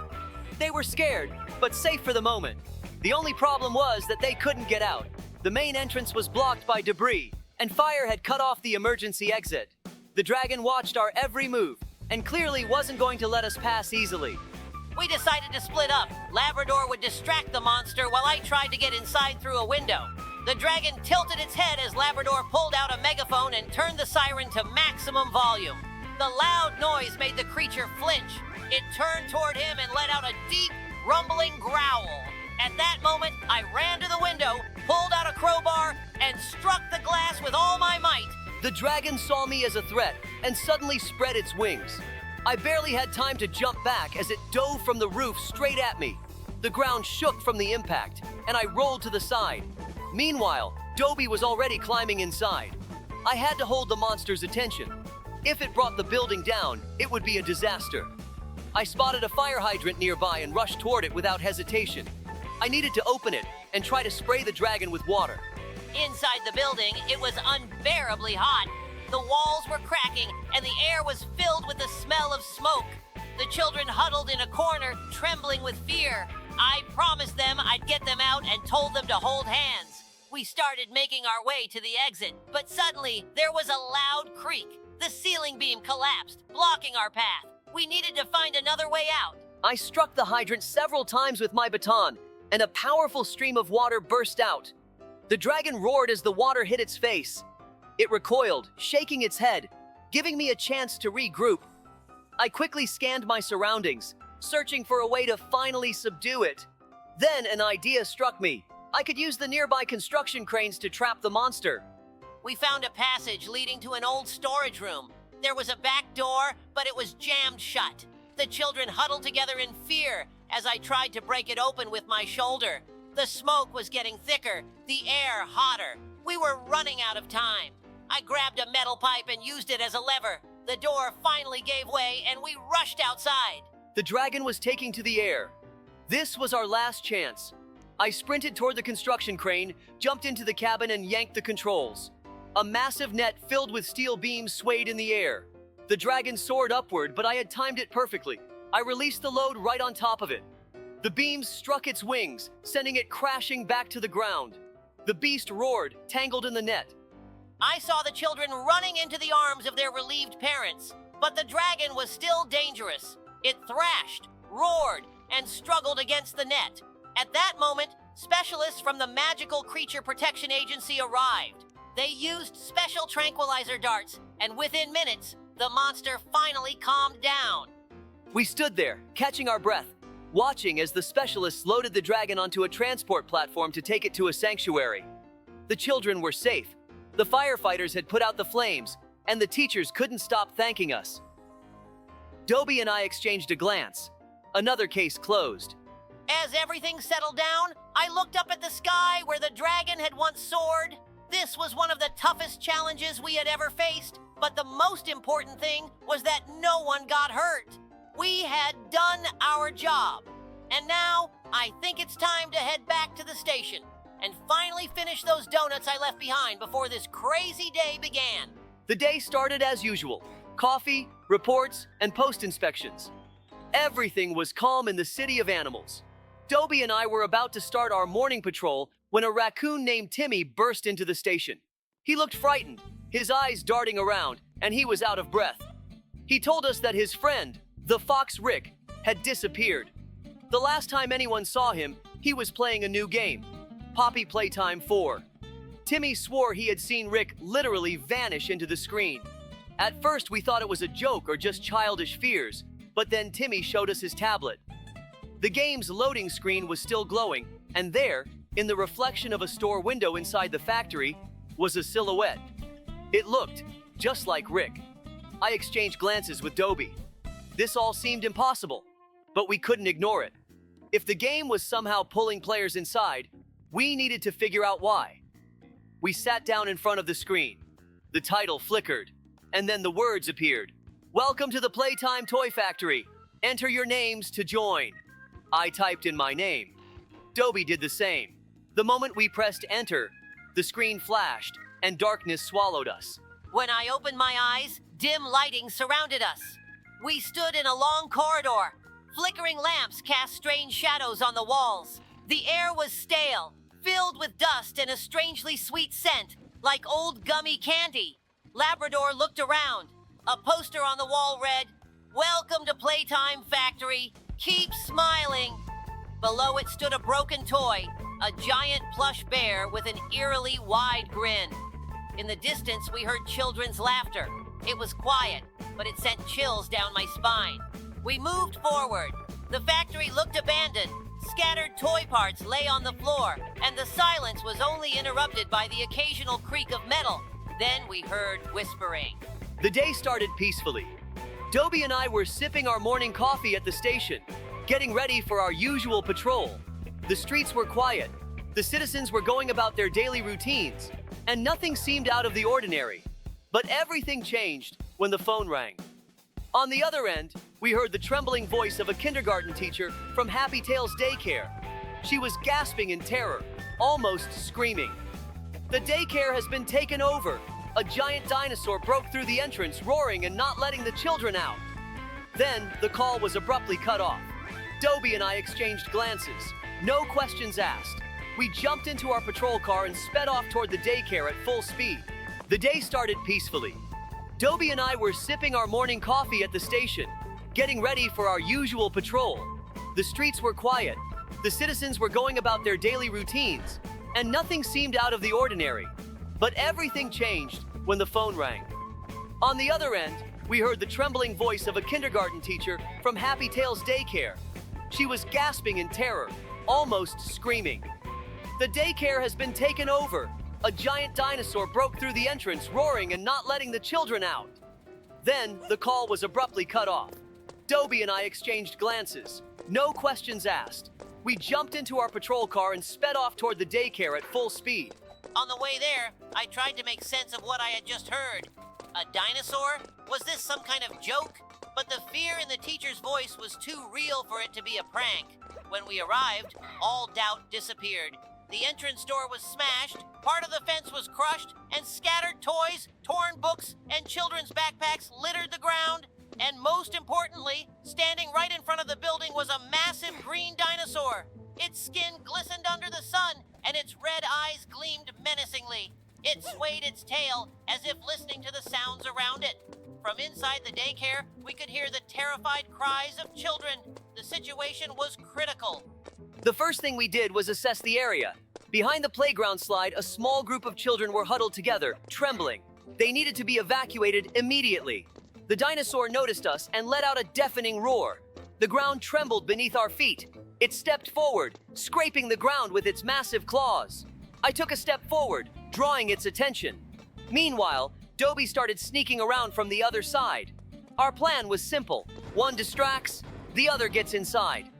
They were scared, but safe for the moment. The only problem was that they couldn't get out. The main entrance was blocked by debris, and fire had cut off the emergency exit. The dragon watched our every move, and clearly wasn't going to let us pass easily. We decided to split up. Labrador would distract the monster while I tried to get inside through a window. The dragon tilted its head as Labrador pulled out a megaphone and turned the siren to maximum volume. The loud noise made the creature flinch. It turned toward him and let out a deep, rumbling growl. At that moment, I ran to the window, pulled out a crowbar, and struck the glass with all my might. The dragon saw me as a threat and suddenly spread its wings. I barely had time to jump back as it dove from the roof straight at me. The ground shook from the impact, and I rolled to the side. Meanwhile, Dobie was already climbing inside. I had to hold the monster's attention. If it brought the building down, it would be a disaster. I spotted a fire hydrant nearby and rushed toward it without hesitation. I needed to open it and try to spray the dragon with water. Inside the building, it was unbearably hot. The walls were cracking, and the air was filled with the smell of smoke. The children huddled in a corner, trembling with fear. I promised them I'd get them out and told them to hold hands. We started making our way to the exit, but suddenly there was a loud creak. The ceiling beam collapsed, blocking our path. We needed to find another way out. I struck the hydrant several times with my baton, and a powerful stream of water burst out. The dragon roared as the water hit its face. It recoiled, shaking its head, giving me a chance to regroup. I quickly scanned my surroundings, searching for a way to finally subdue it. Then an idea struck me. I could use the nearby construction cranes to trap the monster. We found a passage leading to an old storage room. There was a back door, but it was jammed shut. The children huddled together in fear as I tried to break it open with my shoulder. The smoke was getting thicker, the air hotter. We were running out of time. I grabbed a metal pipe and used it as a lever. The door finally gave way and we rushed outside. The dragon was taking to the air. This was our last chance. I sprinted toward the construction crane, jumped into the cabin and yanked the controls. A massive net filled with steel beams swayed in the air. The dragon soared upward, but I had timed it perfectly. I released the load right on top of it. The beams struck its wings, sending it crashing back to the ground. The beast roared, tangled in the net. I saw the children running into the arms of their relieved parents, but the dragon was still dangerous. It thrashed, roared, and struggled against the net. At that moment, specialists from the Magical Creature Protection Agency arrived. They used special tranquilizer darts, and within minutes, the monster finally calmed down. We stood there, catching our breath, watching as the specialists loaded the dragon onto a transport platform to take it to a sanctuary. The children were safe. The firefighters had put out the flames, and the teachers couldn't stop thanking us. Dobie and I exchanged a glance. Another case closed. As everything settled down, I looked up at the sky where the dragon had once soared. This was one of the toughest challenges we had ever faced, but the most important thing was that no one got hurt. We had done our job. And now, I think it's time to head back to the station and finally finish those donuts I left behind before this crazy day began. The day started as usual. Coffee, reports, and post-inspections. Everything was calm in the city of animals. Dobie and I were about to start our morning patrol when a raccoon named Timmy burst into the station. He looked frightened, his eyes darting around, and he was out of breath. He told us that his friend, the fox Rick, had disappeared. The last time anyone saw him, he was playing a new game, Poppy Playtime 4. Timmy swore he had seen Rick literally vanish into the screen. At first, we thought it was a joke or just childish fears, but then Timmy showed us his tablet. The game's loading screen was still glowing, and there, in the reflection of a store window inside the factory, was a silhouette. It looked just like Rick. I exchanged glances with Dobie. This all seemed impossible, but we couldn't ignore it. If the game was somehow pulling players inside, we needed to figure out why. We sat down in front of the screen. The title flickered, and then the words appeared. "Welcome to the Playtime Toy Factory. Enter your names to join." I typed in my name. Dobie did the same. The moment we pressed enter, the screen flashed, and darkness swallowed us. When I opened my eyes, dim lighting surrounded us. We stood in a long corridor. Flickering lamps cast strange shadows on the walls. The air was stale, filled with dust and a strangely sweet scent, like old gummy candy. Labrador looked around. A poster on the wall read, "Welcome to Playtime Factory. Keep smiling." Below it stood a broken toy, a giant plush bear with an eerily wide grin. In the distance, we heard children's laughter. It was quiet, but it sent chills down my spine. We moved forward. The factory looked abandoned. Scattered toy parts lay on the floor, and the silence was only interrupted by the occasional creak of metal. Then we heard whispering. The day started peacefully. Dobie and I were sipping our morning coffee at the station, getting ready for our usual patrol. The streets were quiet. The citizens were going about their daily routines, and nothing seemed out of the ordinary. But everything changed when the phone rang. On the other end, we heard the trembling voice of a kindergarten teacher from Happy Tales Daycare. She was gasping in terror, almost screaming. "The daycare has been taken over. A giant dinosaur broke through the entrance, roaring and not letting the children out." Then, the call was abruptly cut off. Dobie and I exchanged glances. No questions asked. We jumped into our patrol car and sped off toward the daycare at full speed. The day started peacefully. Dobie and I were sipping our morning coffee at the station, getting ready for our usual patrol. The streets were quiet. The citizens were going about their daily routines, and nothing seemed out of the ordinary. But everything changed when the phone rang. On the other end, we heard the trembling voice of a kindergarten teacher from Happy Tales Daycare. She was gasping in terror, almost screaming. "The daycare has been taken over. A giant dinosaur broke through the entrance, roaring and not letting the children out." Then, the call was abruptly cut off. Dobie and I exchanged glances. No questions asked. We jumped into our patrol car and sped off toward the daycare at full speed. On the way there, I tried to make sense of what I had just heard. A dinosaur? Was this some kind of joke? But the fear in the teacher's voice was too real for it to be a prank. When we arrived, all doubt disappeared. The entrance door was smashed, part of the fence was crushed, and scattered toys, torn books, and children's backpacks littered the ground. And most importantly, standing right in front of the building was a massive green dinosaur. Its skin glistened under the sun, and its red eyes gleamed menacingly. It swayed its tail as if listening to the sounds around it. From inside the daycare, we could hear the terrified cries of children. The situation was critical. The first thing we did was assess the area. Behind the playground slide, a small group of children were huddled together, trembling. They needed to be evacuated immediately. The dinosaur noticed us and let out a deafening roar. The ground trembled beneath our feet. It stepped forward, scraping the ground with its massive claws. I took a step forward, drawing its attention. Meanwhile, Dobie started sneaking around from the other side. Our plan was simple. One distracts, the other gets inside.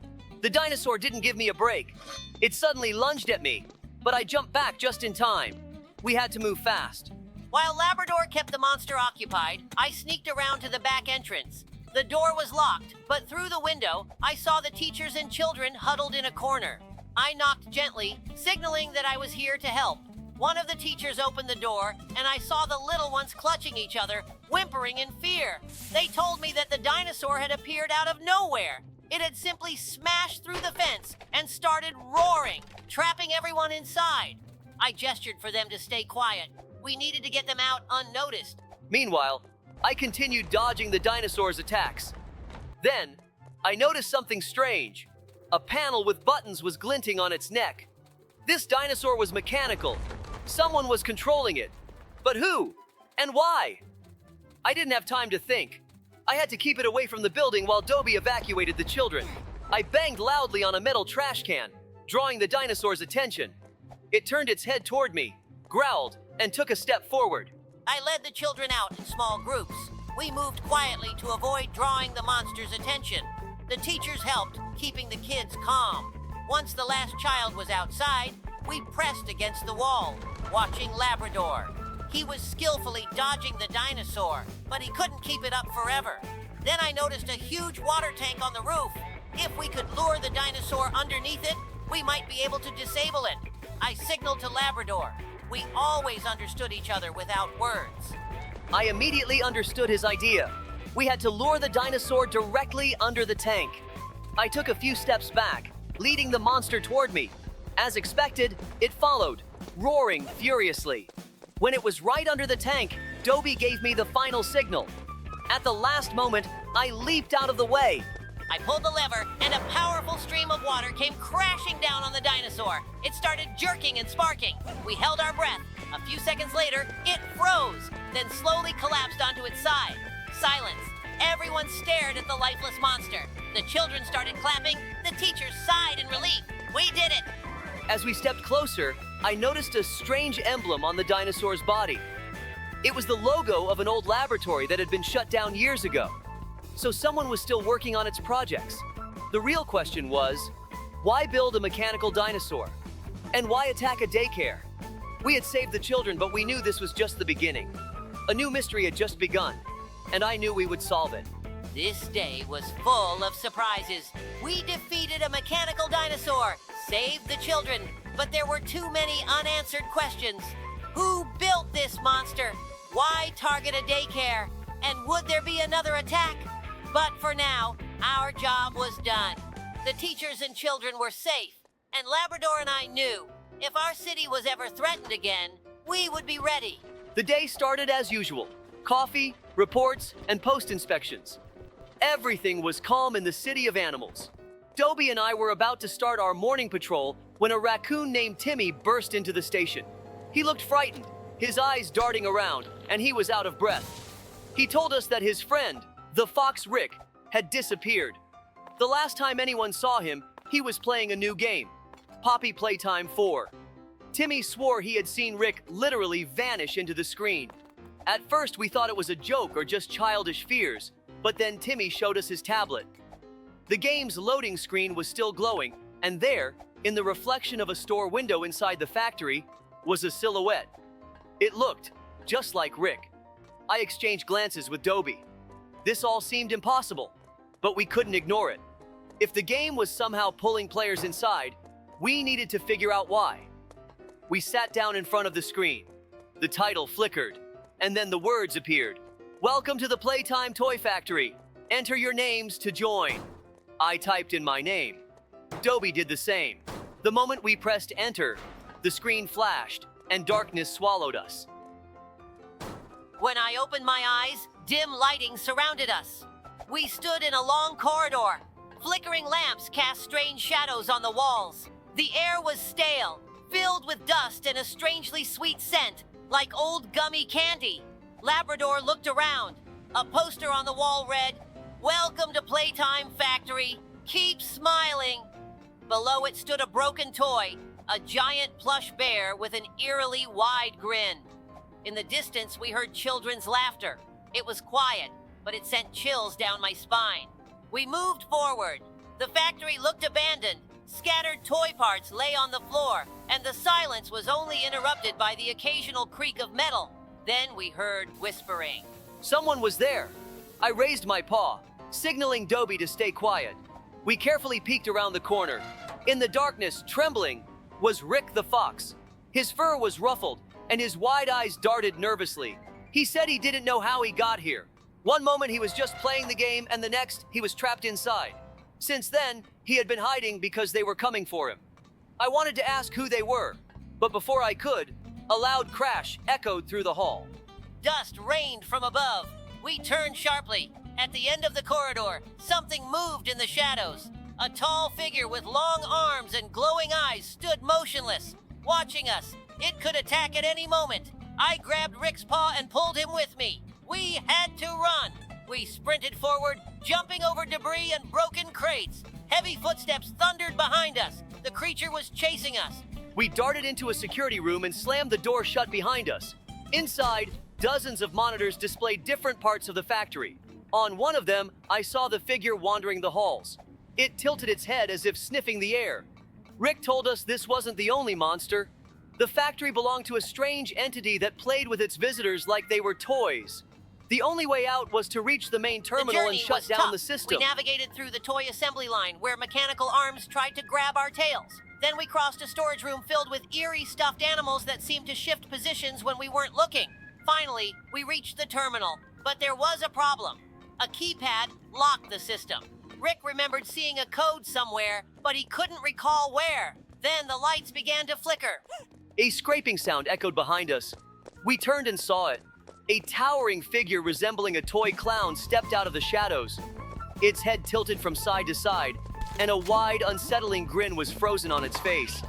The dinosaur didn't give me a break. It suddenly lunged at me, but I jumped back just in time. We had to move fast. While Labrador kept the monster occupied, I sneaked around to the back entrance. The door was locked, but through the window, I saw the teachers and children huddled in a corner. I knocked gently, signaling that I was here to help. One of the teachers opened the door, and I saw the little ones clutching each other, whimpering in fear. They told me that the dinosaur had appeared out of nowhere. It had simply smashed through the fence and started roaring, trapping everyone inside. I gestured for them to stay quiet. We needed to get them out unnoticed. Meanwhile, I continued dodging the dinosaur's attacks. Then, I noticed something strange. A panel with buttons was glinting on its neck. This dinosaur was mechanical. Someone was controlling it. But who? And why? I didn't have time to think. I had to keep it away from the building while Dobie evacuated the children. I banged loudly on a metal trash can, drawing the dinosaur's attention. It turned its head toward me, growled, and took a step forward. I led the children out in small groups. We moved quietly to avoid drawing the monster's attention. The teachers helped, keeping the kids calm. Once the last child was outside, we pressed against the wall, watching Labrador. He was skillfully dodging the dinosaur, but he couldn't keep it up forever. Then I noticed a huge water tank on the roof. If we could lure the dinosaur underneath it, we might be able to disable it. I signaled to Labrador. We always understood each other without words. I immediately understood his idea. We had to lure the dinosaur directly under the tank. I took a few steps back, leading the monster toward me. As expected, it followed, roaring furiously. When it was right under the tank, Dobie gave me the final signal. At the last moment, I leaped out of the way. I pulled the lever, and a powerful stream of water came crashing down on the dinosaur. It started jerking and sparking. We held our breath. A few seconds later, it froze, then slowly collapsed onto its side. Silence. Everyone stared at the lifeless monster. The children started clapping. The teachers sighed in relief. We did it! As we stepped closer, I noticed a strange emblem on the dinosaur's body. It was the logo of an old laboratory that had been shut down years ago. So someone was still working on its projects. The real question was, why build a mechanical dinosaur? And why attack a daycare? We had saved the children, but we knew this was just the beginning. A new mystery had just begun. and I knew we would solve it. This day was full of surprises. We defeated a mechanical dinosaur, saved the children, but there were too many unanswered questions. Who built this monster? Why target a daycare? And would there be another attack? But for now, our job was done. The teachers and children were safe, and Labrador and I knew if our city was ever threatened again, we would be ready. The day started as usual. Coffee, reports, and post-inspections. Everything was calm in the city of animals. Dobie and I were about to start our morning patrol when a raccoon named Timmy burst into the station. He looked frightened, his eyes darting around, and he was out of breath. He told us that his friend, the fox Rick, had disappeared. The last time anyone saw him, he was playing a new game, Poppy Playtime 4. Timmy swore he had seen Rick literally vanish into the screen. At first, we thought it was a joke or just childish fears, but then Timmy showed us his tablet. The game's loading screen was still glowing, and there, in the reflection of a store window inside the factory, was a silhouette. It looked just like Rick. I exchanged glances with Dobie. This all seemed impossible, but we couldn't ignore it. If the game was somehow pulling players inside, we needed to figure out why. We sat down in front of the screen. The title flickered, and then the words appeared. Welcome to the Playtime Toy Factory. Enter your names to join. I typed in my name. Dobie did the same. The moment we pressed enter, the screen flashed, and darkness swallowed us. When I opened my eyes, dim lighting surrounded us. We stood in a long corridor. Flickering lamps cast strange shadows on the walls. The air was stale, filled with dust and a strangely sweet scent, like old gummy candy. Labrador looked around. A poster on the wall read, "Welcome to Playtime Factory. Keep smiling." Below it stood a broken toy, a giant plush bear with an eerily wide grin. In the distance, we heard children's laughter. It was quiet, but it sent chills down my spine. We moved forward. The factory looked abandoned. Scattered toy parts lay on the floor, and the silence was only interrupted by the occasional creak of metal. Then we heard whispering. Someone was there. I raised my paw, signaling Dobie to stay quiet. We carefully peeked around the corner. In the darkness, trembling, was Rick the fox. His fur was ruffled, and his wide eyes darted nervously. He said he didn't know how he got here. One moment he was just playing the game, and the next he was trapped inside. Since then, he had been hiding because they were coming for him. I wanted to ask who they were, but before I could, a loud crash echoed through the hall. Dust rained from above. We turned sharply. At the end of the corridor, something moved in the shadows. A tall figure with long arms and glowing eyes stood motionless, watching us. It could attack at any moment. I grabbed Rick's paw and pulled him with me. We had to run. We sprinted forward, jumping over debris and broken crates. Heavy footsteps thundered behind us. The creature was chasing us. We darted into a security room and slammed the door shut behind us. Inside, dozens of monitors displayed different parts of the factory. On one of them, I saw the figure wandering the halls. It tilted its head as if sniffing the air. Rick told us this wasn't the only monster. The factory belonged to a strange entity that played with its visitors like they were toys. The only way out was to reach the main terminal and shut down the system. We navigated through the toy assembly line where mechanical arms tried to grab our tails. Then we crossed a storage room filled with eerie stuffed animals that seemed to shift positions when we weren't looking. Finally, we reached the terminal, but there was a problem. A keypad locked the system. Rick remembered seeing a code somewhere, but he couldn't recall where. Then the lights began to flicker. A scraping sound echoed behind us. We turned and saw it. A towering figure resembling a toy clown stepped out of the shadows. Its head tilted from side to side, and a wide, unsettling grin was frozen on its face.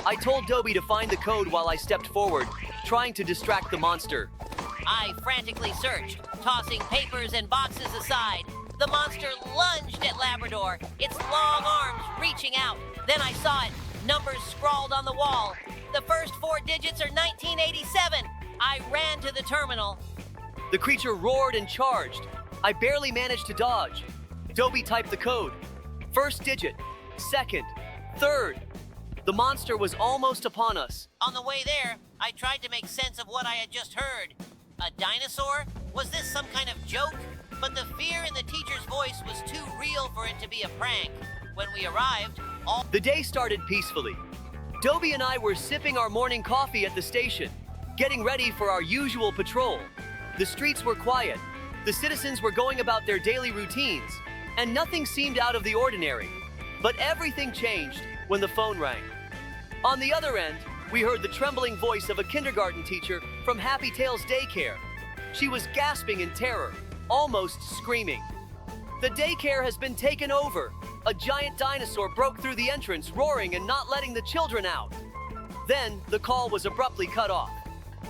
I told Dobie to find the code while I stepped forward, trying to distract the monster. I frantically searched, tossing papers and boxes aside. The monster lunged at Labrador, its long arms reaching out. Then I saw it, numbers scrawled on the wall. The first 4 digits are 1987. I ran to the terminal. The creature roared and charged. I barely managed to dodge. Dobie typed the code. First digit, second, third. The monster was almost upon us. On the way there, I tried to make sense of what I had just heard. A dinosaur? Was this some kind of joke? But the fear in the teacher's voice was too real for it to be a prank. When we arrived, The day started peacefully. Dobie and I were sipping our morning coffee at the station, getting ready for our usual patrol. The streets were quiet, the citizens were going about their daily routines, and nothing seemed out of the ordinary. But everything changed when the phone rang. On the other end, we heard the trembling voice of a kindergarten teacher from Happy Tales Daycare. She was gasping in terror, almost screaming. The daycare has been taken over. A giant dinosaur broke through the entrance, roaring and not letting the children out. Then, the call was abruptly cut off.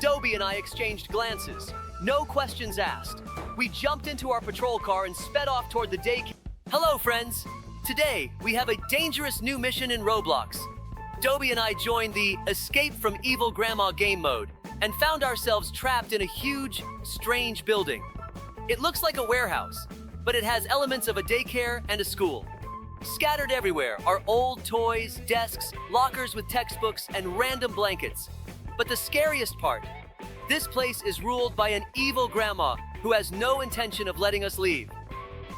Dobie and I exchanged glances. No questions asked. We jumped into our patrol car and sped off toward the daycare. Hello, friends. Today, we have a dangerous new mission in Roblox. Dobie and I joined the Escape from Evil Grandma game mode and found ourselves trapped in a huge, strange building. It looks like a warehouse, but it has elements of a daycare and a school. Scattered everywhere are old toys, desks, lockers with textbooks, and random blankets. But the scariest part, this place is ruled by an evil grandma who has no intention of letting us leave.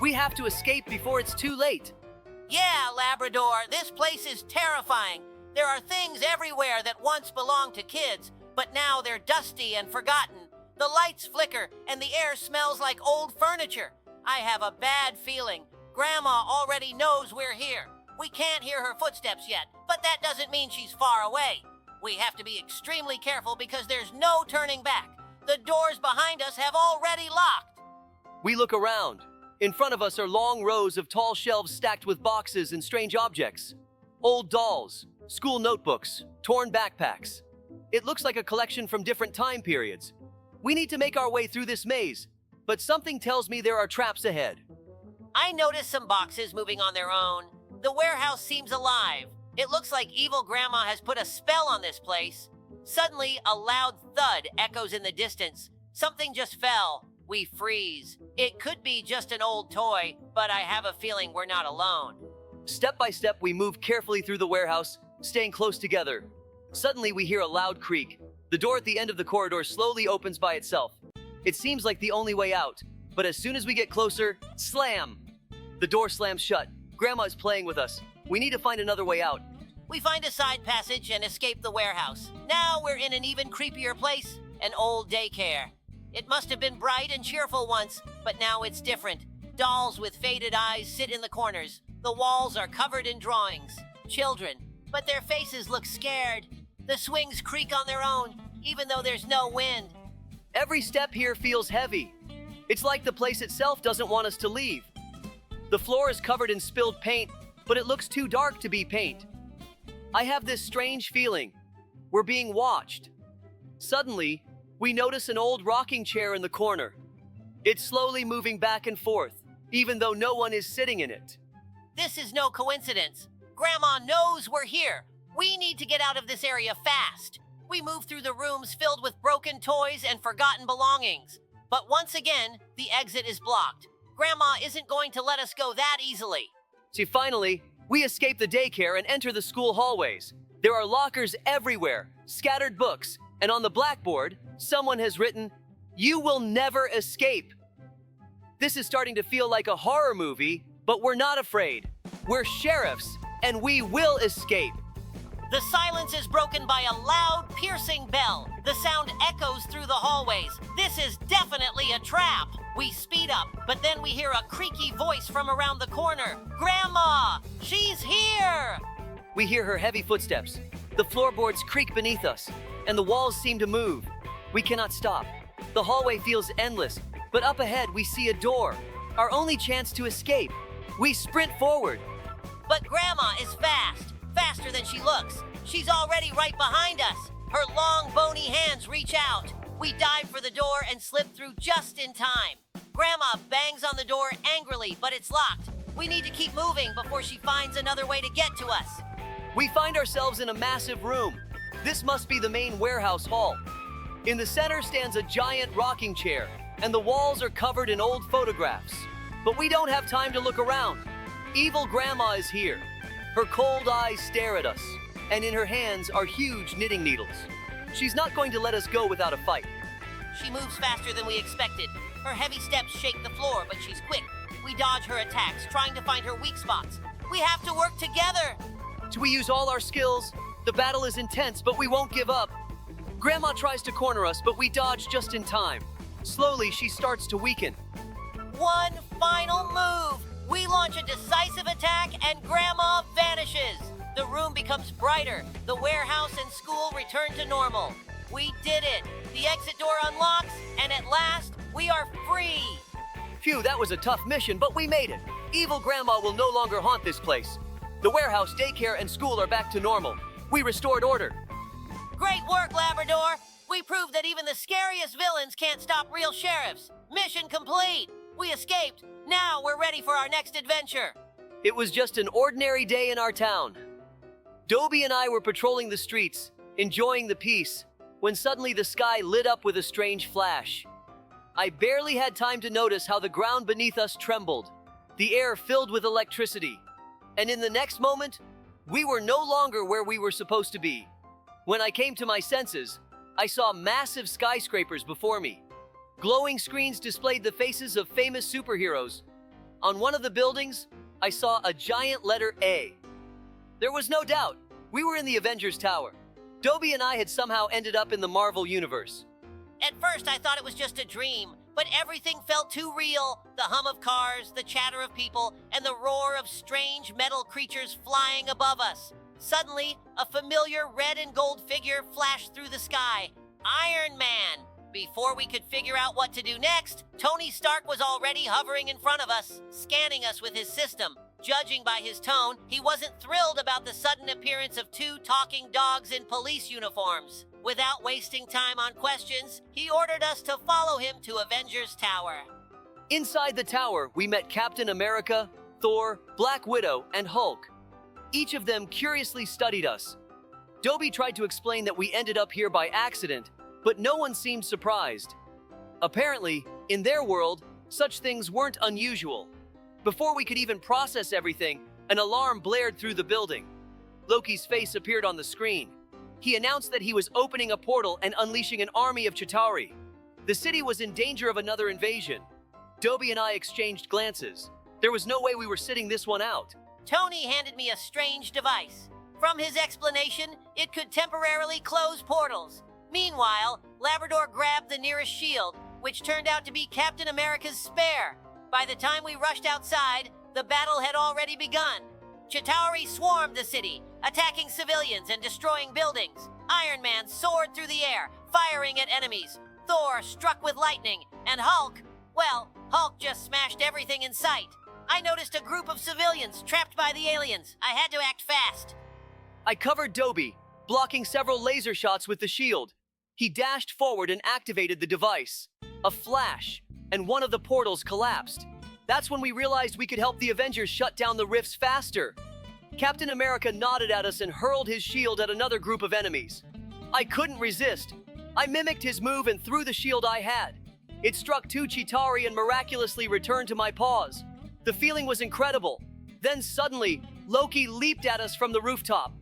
We have to escape before it's too late. Yeah, Labrador, this place is terrifying. There are things everywhere that once belonged to kids, but now they're dusty and forgotten. The lights flicker, and the air smells like old furniture. I have a bad feeling. Grandma already knows we're here. We can't hear her footsteps yet, but that doesn't mean she's far away. We have to be extremely careful because there's no turning back. The doors behind us have already locked. We look around. In front of us are long rows of tall shelves stacked with boxes and strange objects. Old dolls, school notebooks, torn backpacks. It looks like a collection from different time periods. We need to make our way through this maze, but something tells me there are traps ahead. I noticed some boxes moving on their own. The warehouse seems alive. It looks like evil grandma has put a spell on this place. Suddenly, a loud thud echoes in the distance. Something just fell. We freeze. It could be just an old toy, but I have a feeling we're not alone. Step by step, we move carefully through the warehouse, staying close together. Suddenly, we hear a loud creak. The door at the end of the corridor slowly opens by itself. It seems like the only way out, but as soon as we get closer, slam! The door slams shut. Grandma is playing with us. We need to find another way out. We find a side passage and escape the warehouse. Now we're in an even creepier place, an old daycare. It must have been bright and cheerful once, but now it's different. Dolls with faded eyes sit in the corners. The walls are covered in drawings. Children, but their faces look scared. The swings creak on their own, even though there's no wind. Every step here feels heavy. It's like the place itself doesn't want us to leave. The floor is covered in spilled paint, but it looks too dark to be paint. I have this strange feeling. We're being watched. Suddenly, we notice an old rocking chair in the corner. It's slowly moving back and forth, even though no one is sitting in it. This is no coincidence. Grandma knows we're here. We need to get out of this area fast. We move through the rooms filled with broken toys and forgotten belongings. But once again, the exit is blocked. Grandma isn't going to let us go that easily. See, finally, we escape the daycare and enter the school hallways. There are lockers everywhere, scattered books, and on the blackboard, someone has written, "You will never escape." This is starting to feel like a horror movie, but we're not afraid. We're sheriffs, and we will escape. The silence is broken by a loud, piercing bell. The sound echoes through the hallways. This is definitely a trap. We speed up, but then we hear a creaky voice from around the corner. Grandma! She's here! We hear her heavy footsteps. The floorboards creak beneath us, and the walls seem to move. We cannot stop. The hallway feels endless, but up ahead we see a door. Our only chance to escape. We sprint forward. But Grandma is fast, faster than she looks. She's already right behind us. Her long, bony hands reach out. We dive for the door and slip through just in time. Grandma bangs on the door angrily, but it's locked. We need to keep moving before she finds another way to get to us. We find ourselves in a massive room. This must be the main warehouse hall. In the center stands a giant rocking chair, and the walls are covered in old photographs. But we don't have time to look around. Evil Grandma is here. Her cold eyes stare at us, and in her hands are huge knitting needles. She's not going to let us go without a fight. She moves faster than we expected. Her heavy steps shake the floor, but she's quick. We dodge her attacks, trying to find her weak spots. We have to work together. We use all our skills. The battle is intense, but we won't give up. Grandma tries to corner us, but we dodge just in time. Slowly, she starts to weaken. One final move. We launch a decisive attack and Grandma vanishes. The room becomes brighter. The warehouse and school return to normal. We did it. The exit door unlocks, and at last, we are free. Phew, that was a tough mission, but we made it. Evil Grandma will no longer haunt this place. The warehouse, daycare, and school are back to normal. We restored order. Great work, Labrador. We proved that even the scariest villains can't stop real sheriffs. Mission complete. We escaped. Now we're ready for our next adventure. It was just an ordinary day in our town. Dobie and I were patrolling the streets, enjoying the peace, when suddenly the sky lit up with a strange flash. I barely had time to notice how the ground beneath us trembled, the air filled with electricity. And in the next moment, we were no longer where we were supposed to be. When I came to my senses, I saw massive skyscrapers before me. Glowing screens displayed the faces of famous superheroes. On one of the buildings, I saw a giant letter A. There was no doubt, we were in the Avengers Tower. Dobie and I had somehow ended up in the Marvel Universe. At first, I thought it was just a dream, but everything felt too real. The hum of cars, the chatter of people, and the roar of strange metal creatures flying above us. Suddenly, a familiar red and gold figure flashed through the sky. Iron Man! Before we could figure out what to do next, Tony Stark was already hovering in front of us, scanning us with his system. Judging by his tone, he wasn't thrilled about the sudden appearance of two talking dogs in police uniforms. Without wasting time on questions, he ordered us to follow him to Avengers Tower. Inside the tower, we met Captain America, Thor, Black Widow, and Hulk. Each of them curiously studied us. Dobie tried to explain that we ended up here by accident, but no one seemed surprised. Apparently, in their world, such things weren't unusual. Before we could even process everything, an alarm blared through the building. Loki's face appeared on the screen. He announced that he was opening a portal and unleashing an army of Chitauri. The city was in danger of another invasion. Dobie and I exchanged glances. There was no way we were sitting this one out. Tony handed me a strange device. From his explanation, it could temporarily close portals. Meanwhile, Labrador grabbed the nearest shield, which turned out to be Captain America's spare. By the time we rushed outside, the battle had already begun. Chitauri swarmed the city, attacking civilians and destroying buildings. Iron Man soared through the air, firing at enemies. Thor struck with lightning, and Hulk just smashed everything in sight. I noticed a group of civilians trapped by the aliens. I had to act fast. I covered Dobie, blocking several laser shots with the shield. He dashed forward and activated the device. A flash, and one of the portals collapsed. That's when we realized we could help the Avengers shut down the rifts faster. Captain America nodded at us and hurled his shield at another group of enemies. I couldn't resist. I mimicked his move and threw the shield I had. It struck two Chitauri and miraculously returned to my paws. The feeling was incredible. Then suddenly, Loki leaped at us from the rooftop.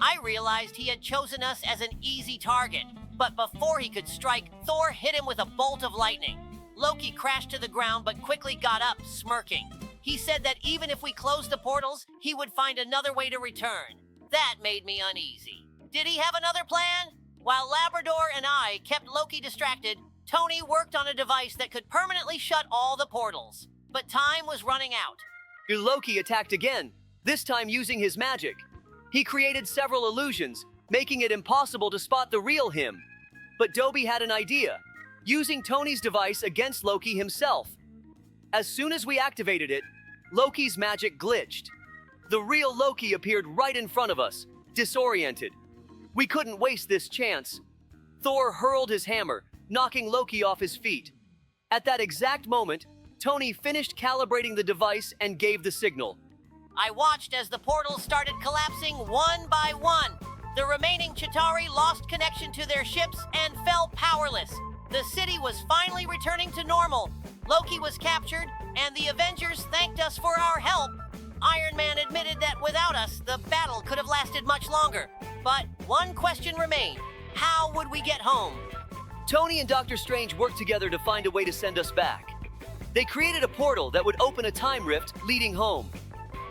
I realized he had chosen us as an easy target, but before he could strike, Thor hit him with a bolt of lightning. Loki crashed to the ground but quickly got up, smirking. He said that even if we closed the portals, he would find another way to return. That made me uneasy. Did he have another plan? While Labrador and I kept Loki distracted, Tony worked on a device that could permanently shut all the portals. But time was running out. Loki attacked again, this time using his magic. He created several illusions, making it impossible to spot the real him. But Dobie had an idea, using Tony's device against Loki himself. As soon as we activated it, Loki's magic glitched. The real Loki appeared right in front of us, disoriented. We couldn't waste this chance. Thor hurled his hammer, knocking Loki off his feet. At that exact moment, Tony finished calibrating the device and gave the signal. I watched as the portals started collapsing one by one. The remaining Chitauri lost connection to their ships and fell powerless. The city was finally returning to normal. Loki was captured, and the Avengers thanked us for our help. Iron Man admitted that without us, the battle could have lasted much longer. But one question remained. How would we get home? Tony and Dr. Strange worked together to find a way to send us back. They created a portal that would open a time rift leading home.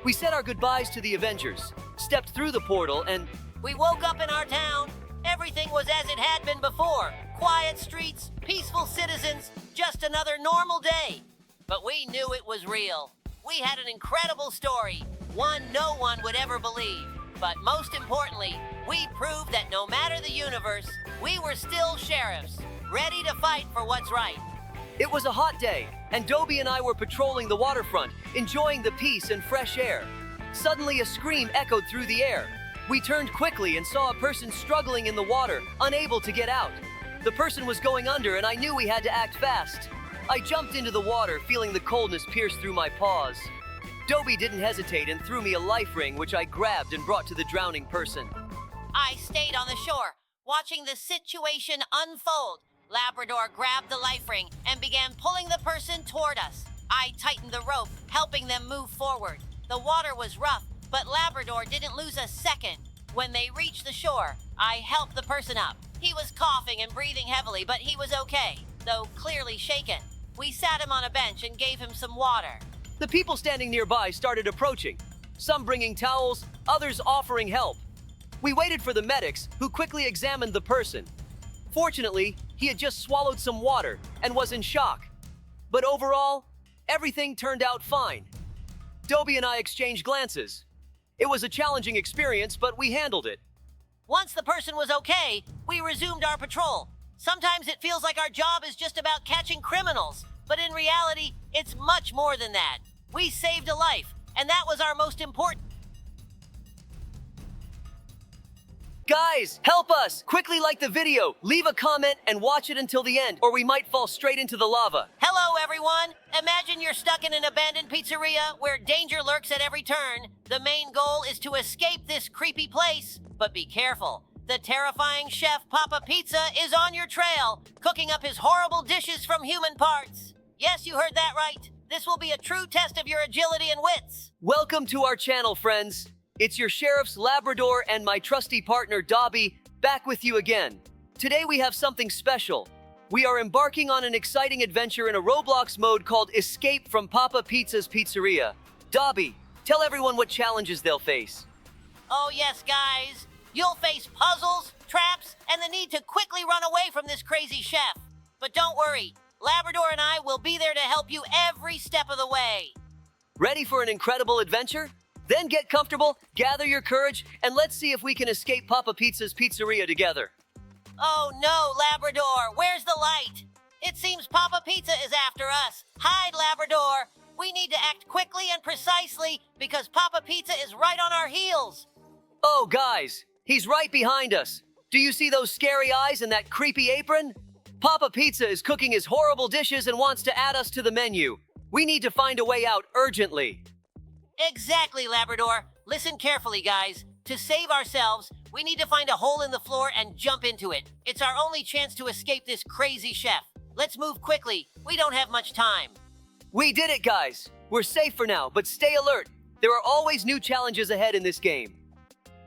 We said our goodbyes to the Avengers, stepped through the portal, and We woke up in our town. Everything was as it had been before. Quiet streets, peaceful citizens, just another normal day. But we knew it was real. We had an incredible story, one no one would ever believe. But most importantly, we proved that no matter the universe, we were still sheriffs, ready to fight for what's right. it was a hot day, and Dobie and I were patrolling the waterfront, enjoying the peace and fresh air. Suddenly, a scream echoed through the air. We turned quickly and saw a person struggling in the water, unable to get out. The person was going under, and I knew we had to act fast. I jumped into the water, feeling the coldness pierce through my paws. Dobie didn't hesitate and threw me a life ring, which I grabbed and brought to the drowning person. I stayed on the shore, watching the situation unfold. Labrador grabbed the life ring and began pulling the person toward us. I tightened the rope, helping them move forward. The water was rough, but Labrador didn't lose a second. When they reached the shore, I helped the person up. He was coughing and breathing heavily, but he was okay, though clearly shaken. We sat him on a bench and gave him some water. The people standing nearby started approaching, some bringing towels, others offering help. We waited for the medics, who quickly examined the person. Fortunately, he had just swallowed some water and was in shock. But overall, everything turned out fine. Dobie and I exchanged glances. It was a challenging experience, but we handled it. Once the person was okay, we resumed our patrol. Sometimes it feels like our job is just about catching criminals, but in reality, it's much more than that. We saved a life, and that was our most important. Guys, help us! Quickly like the video, leave a comment, and watch it until the end, or we might fall straight into the lava. Hello, everyone. Imagine you're stuck in an abandoned pizzeria where danger lurks at every turn. The main goal is to escape this creepy place, but be careful. The terrifying chef Papa Pizza is on your trail, cooking up his horrible dishes from human parts. Yes, you heard that right. This will be a true test of your agility and wits. Welcome to our channel, friends. It's your sheriffs Labrador and my trusty partner Dobie, back with you again. Today we have something special. We are embarking on an exciting adventure in a Roblox mode called Escape from Papa Pizza's Pizzeria. Dobie, tell everyone what challenges they'll face. Oh yes, guys. You'll face puzzles, traps, and the need to quickly run away from this crazy chef. But don't worry, Labrador and I will be there to help you every step of the way. Ready for an incredible adventure? Then get comfortable, gather your courage, and let's see if we can escape Papa Pizza's Pizzeria together. Oh no, Labrador, where's the light? It seems Papa Pizza is after us. Hide, Labrador. We need to act quickly and precisely because Papa Pizza is right on our heels. Oh, guys, he's right behind us. Do you see those scary eyes and that creepy apron? Papa Pizza is cooking his horrible dishes and wants to add us to the menu. We need to find a way out urgently. Exactly, Labrador. Listen carefully, guys. To save ourselves, we need to find a hole in the floor and jump into it. It's our only chance to escape this crazy chef. Let's move quickly. We don't have much time. We did it, guys. We're safe for now, but stay alert. There are always new challenges ahead in this game.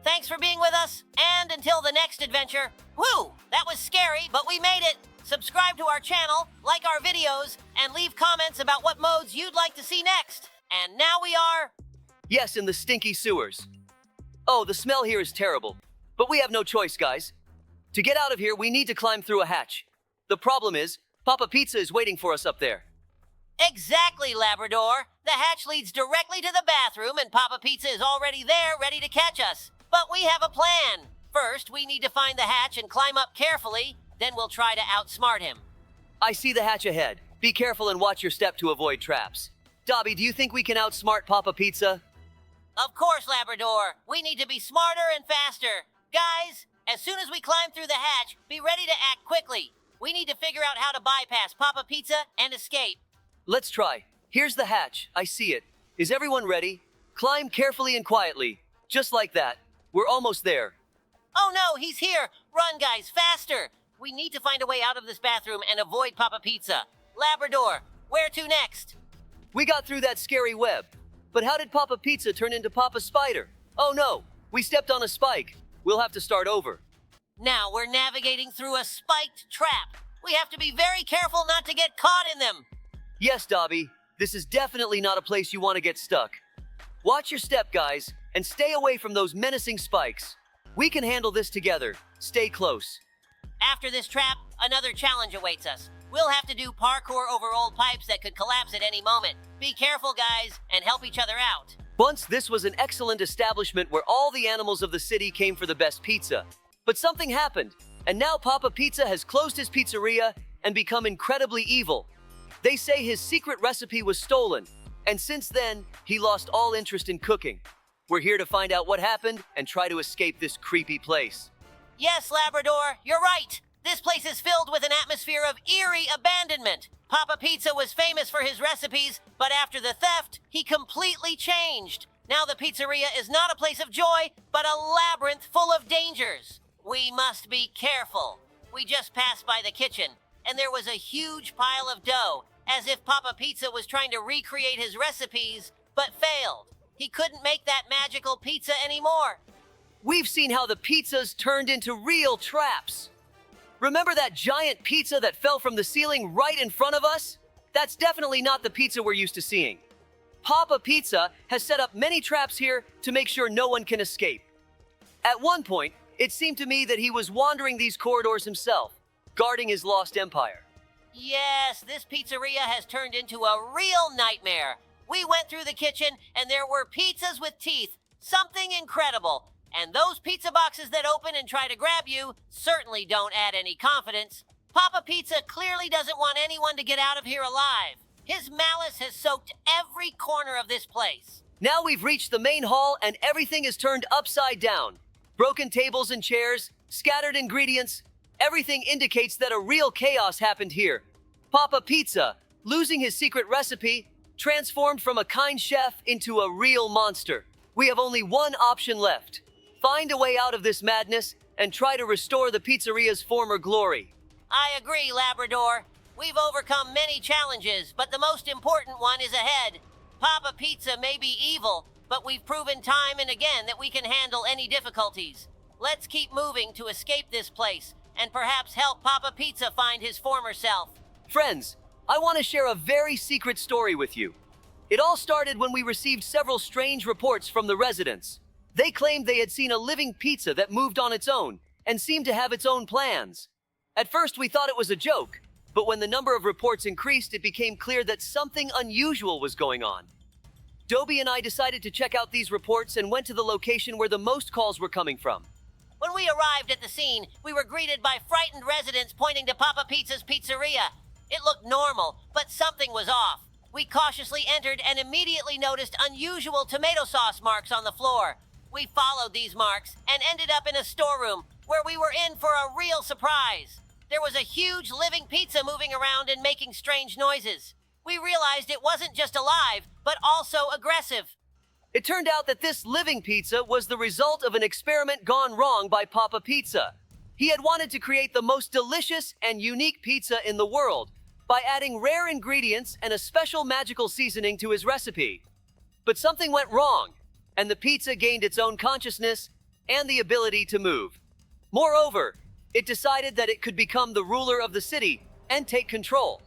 Thanks for being with us, and until the next adventure. Whew, that was scary, but we made it. Subscribe to our channel, like our videos, and leave comments about what modes you'd like to see next. And now we are... Yes, in the stinky sewers. Oh, the smell here is terrible. But we have no choice, guys. To get out of here, we need to climb through a hatch. The problem is, Papa Pizza is waiting for us up there. Exactly, Labrador. The hatch leads directly to the bathroom, and Papa Pizza is already there, ready to catch us. But we have a plan. First, we need to find the hatch and climb up carefully. Then we'll try to outsmart him. I see the hatch ahead. Be careful and watch your step to avoid traps. Dobie, do you think we can outsmart Papa Pizza? Of course, Labrador. We need to be smarter and faster. Guys, as soon as we climb through the hatch, be ready to act quickly. We need to figure out how to bypass Papa Pizza and escape. Let's try. Here's the hatch. I see it. Is everyone ready? Climb carefully and quietly. Just like that. We're almost there. Oh no, he's here! Run, guys, faster! We need to find a way out of this bathroom and avoid Papa Pizza. Labrador, where to next? We got through that scary web. But how did Papa Pizza turn into Papa Spider? Oh no, we stepped on a spike. We'll have to start over. Now we're navigating through a spiked trap. We have to be very careful not to get caught in them. Yes, Dobie, this is definitely not a place you want to get stuck. Watch your step, guys, and stay away from those menacing spikes. We can handle this together. Stay close. After this trap, another challenge awaits us. We'll have to do parkour over old pipes that could collapse at any moment. Be careful, guys, and help each other out. Once this was an excellent establishment where all the animals of the city came for the best pizza. But something happened, and now Papa Pizza has closed his pizzeria and become incredibly evil. They say his secret recipe was stolen, and since then, he lost all interest in cooking. We're here to find out what happened and try to escape this creepy place. Yes, Labrador, you're right. This place is filled with an atmosphere of eerie abandonment. Papa Pizza was famous for his recipes, but after the theft, he completely changed. Now the pizzeria is not a place of joy, but a labyrinth full of dangers. We must be careful. We just passed by the kitchen, and there was a huge pile of dough, as if Papa Pizza was trying to recreate his recipes, but failed. He couldn't make that magical pizza anymore. We've seen how the pizzas turned into real traps. Remember that giant pizza that fell from the ceiling right in front of us? That's definitely not the pizza we're used to seeing. Papa Pizza has set up many traps here to make sure no one can escape. At one point, it seemed to me that he was wandering these corridors himself, guarding his lost empire. Yes, this pizzeria has turned into a real nightmare. We went through the kitchen, and there were pizzas with teeth. Something incredible. And those pizza boxes that open and try to grab you certainly don't add any confidence. Papa Pizza clearly doesn't want anyone to get out of here alive. His malice has soaked every corner of this place. Now we've reached the main hall and everything is turned upside down. Broken tables and chairs, scattered ingredients, everything indicates that a real chaos happened here. Papa Pizza, losing his secret recipe, transformed from a kind chef into a real monster. We have only one option left. Find a way out of this madness and try to restore the pizzeria's former glory. I agree, Labrador. We've overcome many challenges, but the most important one is ahead. Papa Pizza may be evil, but we've proven time and again that we can handle any difficulties. Let's keep moving to escape this place and perhaps help Papa Pizza find his former self. Friends, I want to share a very secret story with you. It all started when we received several strange reports from the residents. They claimed they had seen a living pizza that moved on its own and seemed to have its own plans. At first, we thought it was a joke, but when the number of reports increased, it became clear that something unusual was going on. Dobie and I decided to check out these reports and went to the location where the most calls were coming from. When we arrived at the scene, we were greeted by frightened residents pointing to Papa Pizza's pizzeria. It looked normal, but something was off. We cautiously entered and immediately noticed unusual tomato sauce marks on the floor. We followed these marks and ended up in a storeroom where we were in for a real surprise. There was a huge living pizza moving around and making strange noises. We realized it wasn't just alive, but also aggressive. It turned out that this living pizza was the result of an experiment gone wrong by Papa Pizza. He had wanted to create the most delicious and unique pizza in the world by adding rare ingredients and a special magical seasoning to his recipe. But something went wrong, and the pizza gained its own consciousness and the ability to move. Moreover, it decided that it could become the ruler of the city and take control.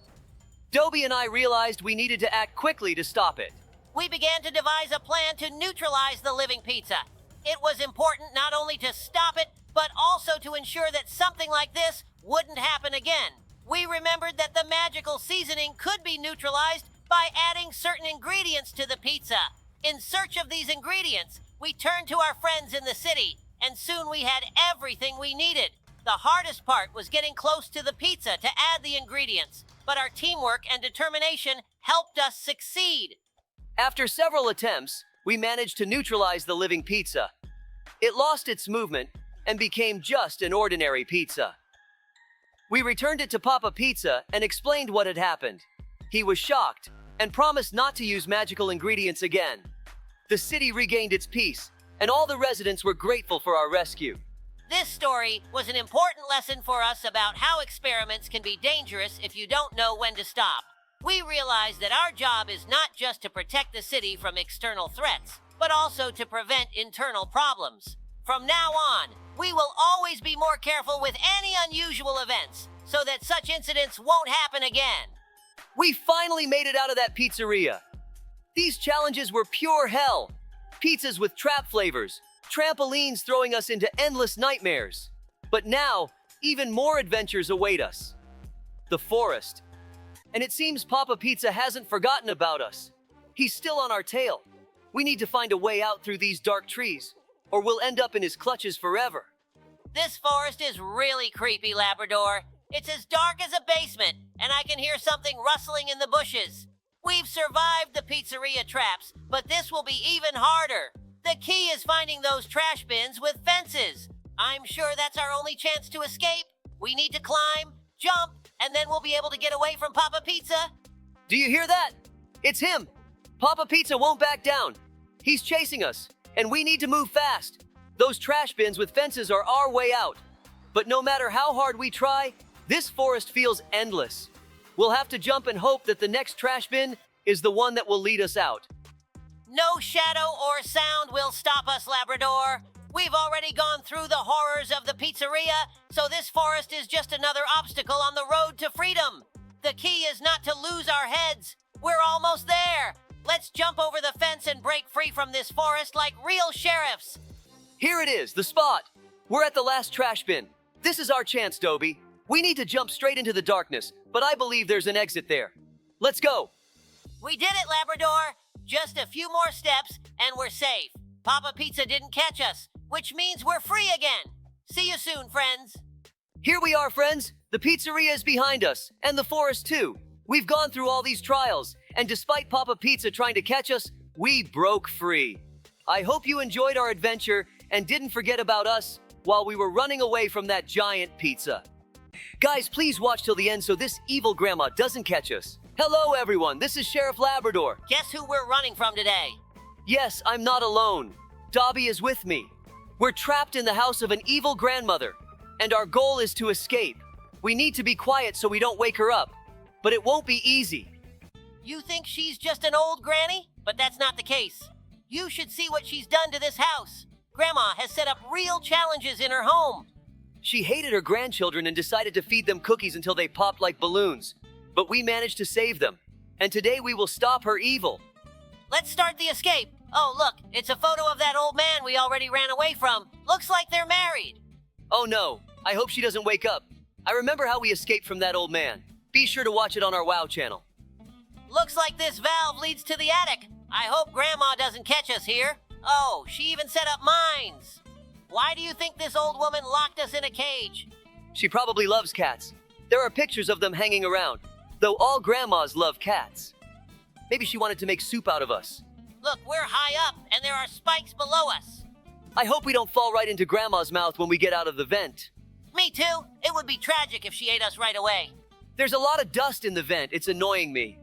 Dobie and I realized we needed to act quickly to stop it. We began to devise a plan to neutralize the living pizza. It was important not only to stop it, but also to ensure that something like this wouldn't happen again. We remembered that the magical seasoning could be neutralized by adding certain ingredients to the pizza. In search of these ingredients, we turned to our friends in the city, and soon we had everything we needed. The hardest part was getting close to the pizza to add the ingredients, but our teamwork and determination helped us succeed. After several attempts, we managed to neutralize the living pizza. It lost its movement and became just an ordinary pizza. We returned it to Papa Pizza and explained what had happened. He was shocked and promised not to use magical ingredients again. The city regained its peace, and all the residents were grateful for our rescue. This story was an important lesson for us about how experiments can be dangerous if you don't know when to stop. We realized that our job is not just to protect the city from external threats, but also to prevent internal problems. From now on, we will always be more careful with any unusual events. so that such incidents won't happen again. We finally made it out of that pizzeria. These challenges were pure hell. Pizzas with trap flavors, trampolines throwing us into endless nightmares. But now, even more adventures await us. The forest. And it seems Papa Pizza hasn't forgotten about us. He's still on our tail. We need to find a way out through these dark trees, or we'll end up in his clutches forever. This forest is really creepy, Labrador. It's as dark as a basement, and I can hear something rustling in the bushes. We've survived the pizzeria traps, but this will be even harder. The key is finding those trash bins with fences. I'm sure that's our only chance to escape. We need to climb, jump, and then we'll be able to get away from Papa Pizza. Do you hear that? It's him. Papa Pizza won't back down. He's chasing us, and we need to move fast. Those trash bins with fences are our way out. But no matter how hard we try, this forest feels endless. We'll have to jump and hope that the next trash bin is the one that will lead us out. No shadow or sound will stop us, Labrador. We've already gone through the horrors of the pizzeria, so this forest is just another obstacle on the road to freedom. The key is not to lose our heads. We're almost there. Let's jump over the fence and break free from this forest like real sheriffs. Here it is, the spot. We're at the last trash bin. This is our chance, Dobie. We need to jump straight into the darkness, but I believe there's an exit there. Let's go. We did it, Labrador. Just a few more steps, and we're safe. Papa Pizza didn't catch us, which means we're free again. See you soon, friends. Here we are, friends. The pizzeria is behind us, and the forest too. We've gone through all these trials, and despite Papa Pizza trying to catch us, we broke free. I hope you enjoyed our adventure and didn't forget about us while we were running away from that giant pizza. Guys, please watch till the end so this evil grandma doesn't catch us. Hello, everyone. This is Sheriff Labrador. Guess who we're running from today? Yes, I'm not alone. Dobie is with me. We're trapped in the house of an evil grandmother, and our goal is to escape. We need to be quiet so we don't wake her up, but it won't be easy. You think she's just an old granny? But that's not the case. You should see what she's done to this house. Grandma has set up real challenges in her home. She hated her grandchildren and decided to feed them cookies until they popped like balloons. But we managed to save them, and today we will stop her evil. Let's start the escape. Oh, look, it's a photo of that old man we already ran away from. Looks like they're married. Oh no, I hope she doesn't wake up. I remember how we escaped from that old man. Be sure to watch it on our WoW channel. Looks like this valve leads to the attic. I hope Grandma doesn't catch us here. Oh, she even set up mines. Why do you think this old woman locked us in a cage? She probably loves cats. There are pictures of them hanging around, though all grandmas love cats. Maybe she wanted to make soup out of us. Look, we're high up, and there are spikes below us. I hope we don't fall right into Grandma's mouth when we get out of the vent. Me too. It would be tragic if she ate us right away. There's a lot of dust in the vent. It's annoying me.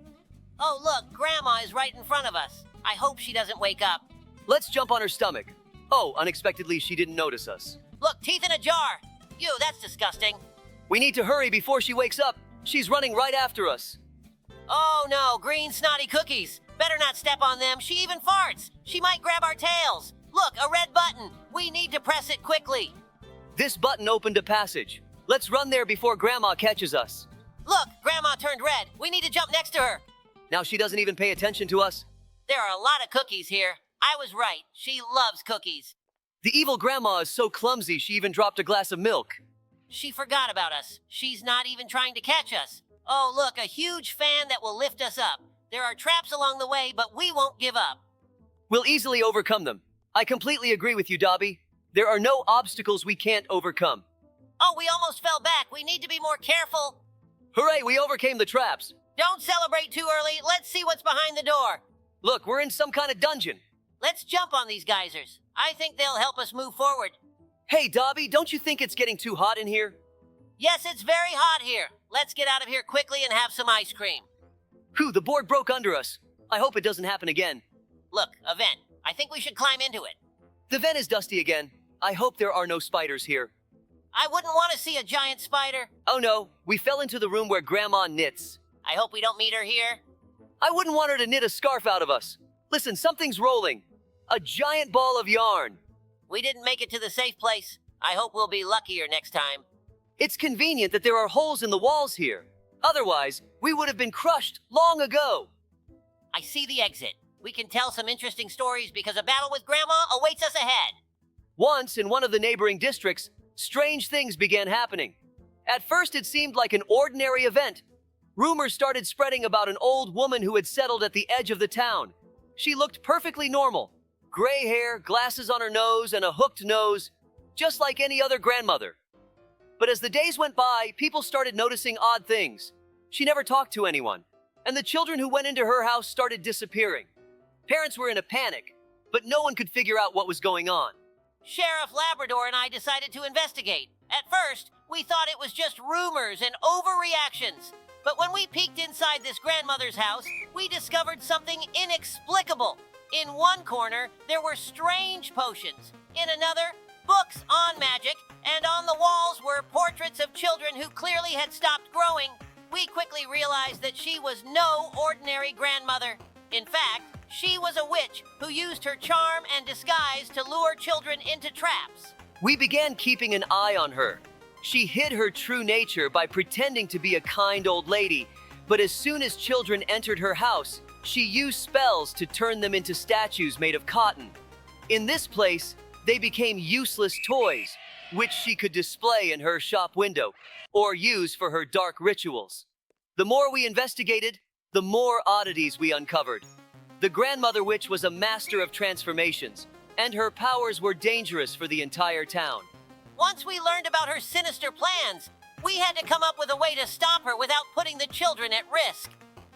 Oh, look, Grandma is right in front of us. I hope she doesn't wake up. Let's jump on her stomach. Oh, unexpectedly, she didn't notice us. Look, teeth in a jar. Ew, that's disgusting. We need to hurry before she wakes up. She's running right after us. Oh no, green snotty cookies. Better not step on them. She even farts. She might grab our tails. Look, a red button. We need to press it quickly. This button opened a passage. Let's run there before Grandma catches us. Look, Grandma turned red. We need to jump next to her. Now she doesn't even pay attention to us. There are a lot of cookies here. I was right. She loves cookies. The evil grandma is so clumsy she even dropped a glass of milk. She forgot about us. She's not even trying to catch us. Oh, look, a huge fan that will lift us up. There are traps along the way, but we won't give up. We'll easily overcome them. I completely agree with you, Dobie. There are no obstacles we can't overcome. Oh, we almost fell back. We need to be more careful. Hooray, we overcame the traps. Don't celebrate too early. Let's see what's behind the door. Look, we're in some kind of dungeon. Let's jump on these geysers. I think they'll help us move forward. Hey, Dobie, don't you think it's getting too hot in here? Yes, it's very hot here. Let's get out of here quickly and have some ice cream. Whew, the board broke under us. I hope it doesn't happen again. Look, a vent. I think we should climb into it. The vent is dusty again. I hope there are no spiders here. I wouldn't want to see a giant spider. Oh no, we fell into the room where Grandma knits. I hope we don't meet her here. I wouldn't want her to knit a scarf out of us. Listen, something's rolling. A giant ball of yarn. We didn't make it to the safe place. I hope we'll be luckier next time. It's convenient that there are holes in the walls here. Otherwise, we would have been crushed long ago. I see the exit. We can tell some interesting stories because a battle with Grandma awaits us ahead. Once, in one of the neighboring districts, strange things began happening. At first, it seemed like an ordinary event. Rumors started spreading about an old woman who had settled at the edge of the town. She looked perfectly normal. Gray hair, glasses on her nose, and a hooked nose, just like any other grandmother. But as the days went by, people started noticing odd things. She never talked to anyone, and the children who went into her house started disappearing. Parents were in a panic, but no one could figure out what was going on. Sheriff Labrador and I decided to investigate. At first, we thought it was just rumors and overreactions. But when we peeked inside this grandmother's house, we discovered something inexplicable. In one corner, there were strange potions. In another, books on magic. And on the walls were portraits of children who clearly had stopped growing. We quickly realized that she was no ordinary grandmother. In fact, she was a witch who used her charm and disguise to lure children into traps. We began keeping an eye on her. She hid her true nature by pretending to be a kind old lady, but as soon as children entered her house, she used spells to turn them into statues made of cotton. In this place, they became useless toys, which she could display in her shop window or use for her dark rituals. The more we investigated, the more oddities we uncovered. The grandmother witch was a master of transformations, and her powers were dangerous for the entire town. Once we learned about her sinister plans, we had to come up with a way to stop her without putting the children at risk.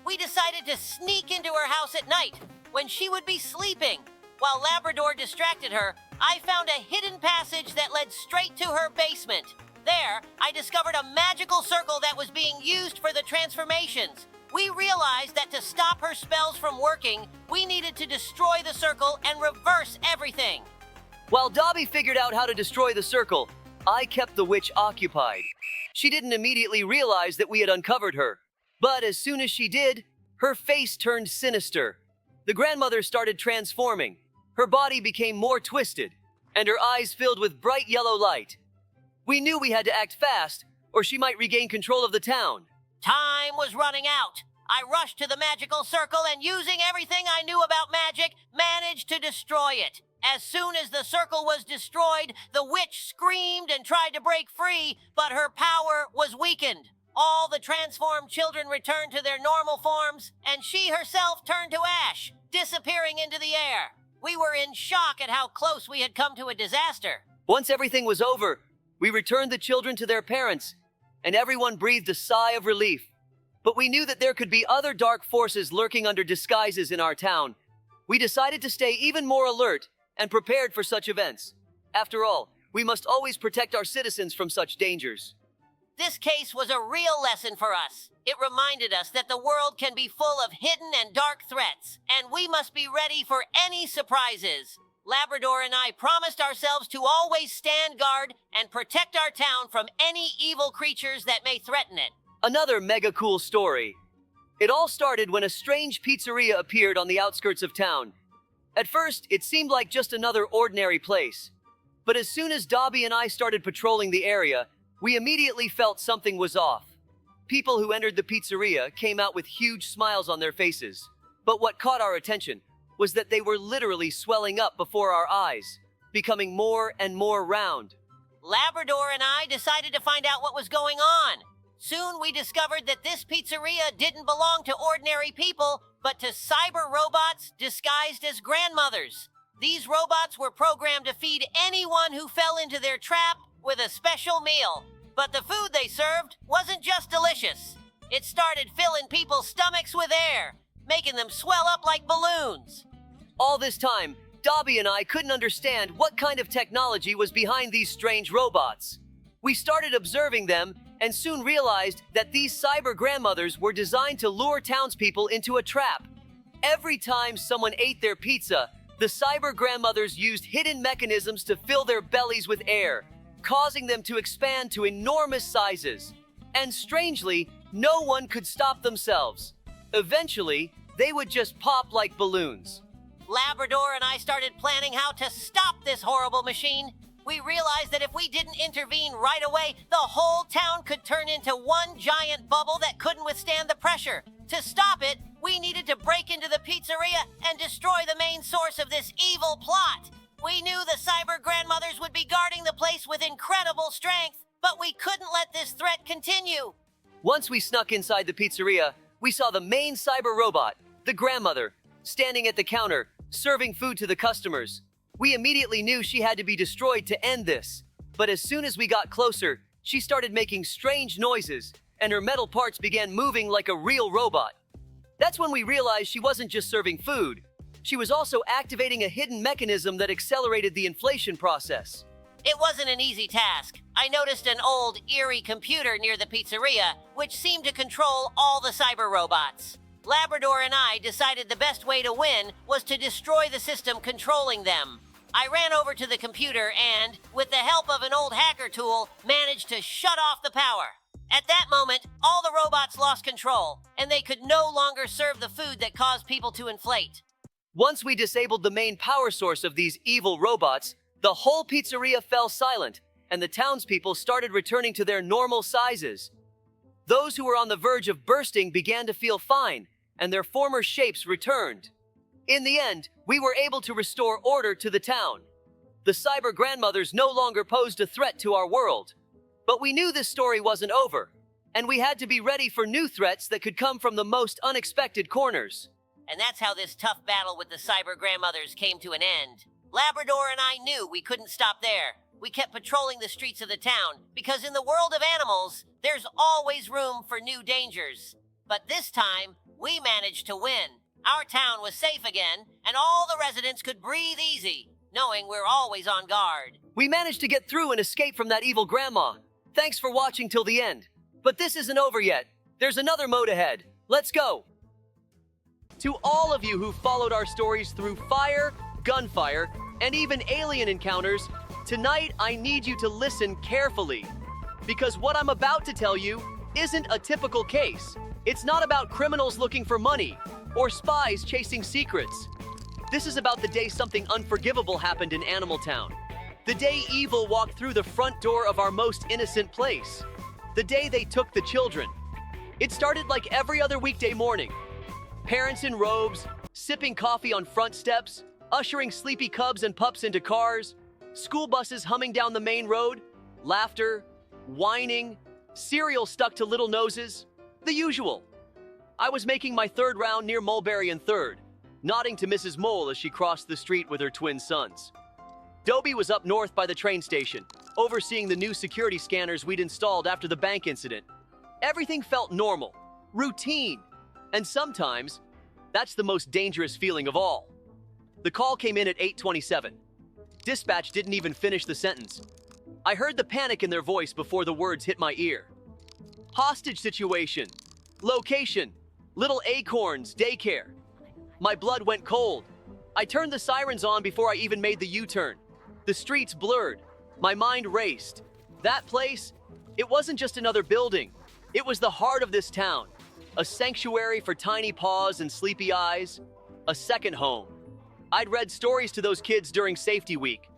We decided to sneak into her house at night when she would be sleeping. While Labrador distracted her, I found a hidden passage that led straight to her basement. There, I discovered a magical circle that was being used for the transformations. We realized that to stop her spells from working, we needed to destroy the circle and reverse everything. While Dobie figured out how to destroy the circle, I kept the witch occupied. She didn't immediately realize that we had uncovered her. But as soon as she did, her face turned sinister. The grandmother started transforming. Her body became more twisted, and her eyes filled with bright yellow light. We knew we had to act fast, or she might regain control of the town. Time was running out. I rushed to the magical circle and, using everything I knew about magic, managed to destroy it. As soon as the circle was destroyed, the witch screamed and tried to break free, but her power was weakened. All the transformed children returned to their normal forms, and she herself turned to ash, disappearing into the air. We were in shock at how close we had come to a disaster. Once everything was over, we returned the children to their parents, and everyone breathed a sigh of relief. But we knew that there could be other dark forces lurking under disguises in our town. We decided to stay even more alert and prepared for such events. After all, we must always protect our citizens from such dangers. This case was a real lesson for us. It reminded us that the world can be full of hidden and dark threats, and we must be ready for any surprises. Labrador and I promised ourselves to always stand guard and protect our town from any evil creatures that may threaten it. Another mega cool story. It all started when a strange pizzeria appeared on the outskirts of town. At first, it seemed like just another ordinary place. But as soon as Dobie and I started patrolling the area, we immediately felt something was off. People who entered the pizzeria came out with huge smiles on their faces. But what caught our attention was that they were literally swelling up before our eyes, becoming more and more round. Labrador and I decided to find out what was going on. Soon we discovered that this pizzeria didn't belong to ordinary people, but to cyber robots disguised as grandmothers. These robots were programmed to feed anyone who fell into their trap with a special meal. But the food they served wasn't just delicious. It started filling people's stomachs with air, making them swell up like balloons. All this time, Dobie and I couldn't understand what kind of technology was behind these strange robots. We started observing them and soon realized that these cyber grandmothers were designed to lure townspeople into a trap. Every time someone ate their pizza, the cyber grandmothers used hidden mechanisms to fill their bellies with air, causing them to expand to enormous sizes. And strangely, no one could stop themselves. Eventually, they would just pop like balloons. Labrador and I started planning how to stop this horrible machine. We realized that if we didn't intervene right away, the whole town could turn into one giant bubble that couldn't withstand the pressure. To stop it, we needed to break into the pizzeria and destroy the main source of this evil plot. We knew the cyber grandmothers would be guarding the place with incredible strength, but we couldn't let this threat continue. Once we snuck inside the pizzeria, we saw the main cyber robot, the grandmother, standing at the counter, serving food to the customers. We immediately knew she had to be destroyed to end this. But as soon as we got closer, she started making strange noises, and her metal parts began moving like a real robot. That's when we realized she wasn't just serving food. She was also activating a hidden mechanism that accelerated the inflation process. It wasn't an easy task. I noticed an old, eerie computer near the pizzeria, which seemed to control all the cyber robots. Labrador and I decided the best way to win was to destroy the system controlling them. I ran over to the computer and, with the help of an old hacker tool, managed to shut off the power. At that moment, all the robots lost control, and they could no longer serve the food that caused people to inflate. Once we disabled the main power source of these evil robots, the whole pizzeria fell silent, and the townspeople started returning to their normal sizes. Those who were on the verge of bursting began to feel fine, and their former shapes returned. In the end, we were able to restore order to the town. The cyber grandmothers no longer posed a threat to our world. But we knew this story wasn't over, and we had to be ready for new threats that could come from the most unexpected corners. And that's how this tough battle with the cyber grandmothers came to an end. Labrador and I knew we couldn't stop there. We kept patrolling the streets of the town, because in the world of animals, there's always room for new dangers. But this time, we managed to win. Our town was safe again, and all the residents could breathe easy, knowing we're always on guard. We managed to get through and escape from that evil grandma. Thanks for watching till the end. But this isn't over yet. There's another mode ahead. Let's go! To all of you who followed our stories through fire, gunfire, and even alien encounters, tonight I need you to listen carefully. Because what I'm about to tell you isn't a typical case. It's not about criminals looking for money or spies chasing secrets. This is about the day something unforgivable happened in Animal Town. The day evil walked through the front door of our most innocent place. The day they took the children. It started like every other weekday morning. Parents in robes, sipping coffee on front steps, ushering sleepy cubs and pups into cars, school buses humming down the main road, laughter, whining, cereal stuck to little noses, the usual. I was making my third round near Mulberry and 3rd, nodding to Mrs. Mole as she crossed the street with her twin sons. Dobie was up north by the train station, overseeing the new security scanners we'd installed after the bank incident. Everything felt normal, routine, and sometimes, that's the most dangerous feeling of all. The call came in at 8:27. Dispatch didn't even finish the sentence. I heard the panic in their voice before the words hit my ear. Hostage situation. Location. Little Acorns Daycare. My blood went cold. I turned the sirens on before I even made the U-turn. The streets blurred. My mind raced. That place, it wasn't just another building. It was the heart of this town. A sanctuary for tiny paws and sleepy eyes. A second home. I'd read stories to those kids during safety week.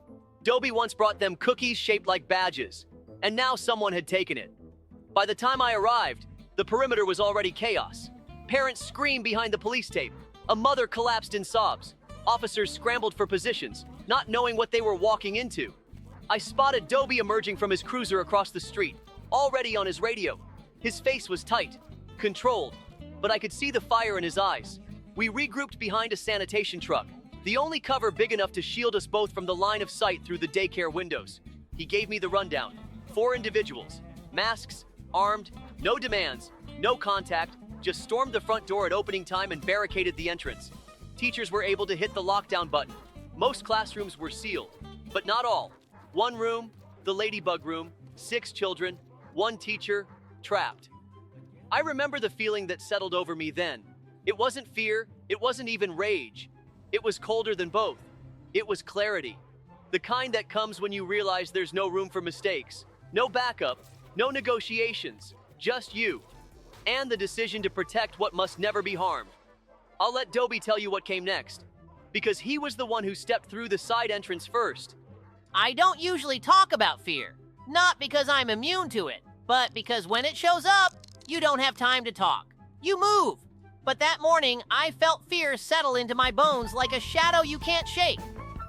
Dobie once brought them cookies shaped like badges, and now someone had taken it. By the time I arrived, the perimeter was already chaos. Parents screamed behind the police tape. A mother collapsed in sobs. Officers scrambled for positions, not knowing what they were walking into. I spotted Dobie emerging from his cruiser across the street, already on his radio. His face was tight, controlled, but I could see the fire in his eyes. We regrouped behind a sanitation truck, the only cover big enough to shield us both from the line of sight through the daycare windows. He gave me the rundown. 4 individuals, masks, armed, no demands, no contact, just stormed the front door at opening time and barricaded the entrance. Teachers were able to hit the lockdown button. Most classrooms were sealed, but not all. 1 room, the ladybug room, 6 children, 1 teacher, trapped. I remember the feeling that settled over me then. It wasn't fear, it wasn't even rage. It was colder than both. It was clarity. The kind that comes when you realize there's no room for mistakes, no backup, no negotiations, just you, and the decision to protect what must never be harmed. I'll let Dobie tell you what came next, because he was the one who stepped through the side entrance first. I don't usually talk about fear, not because I'm immune to it, but because when it shows up, you don't have time to talk. You move. But that morning, I felt fear settle into my bones like a shadow you can't shake.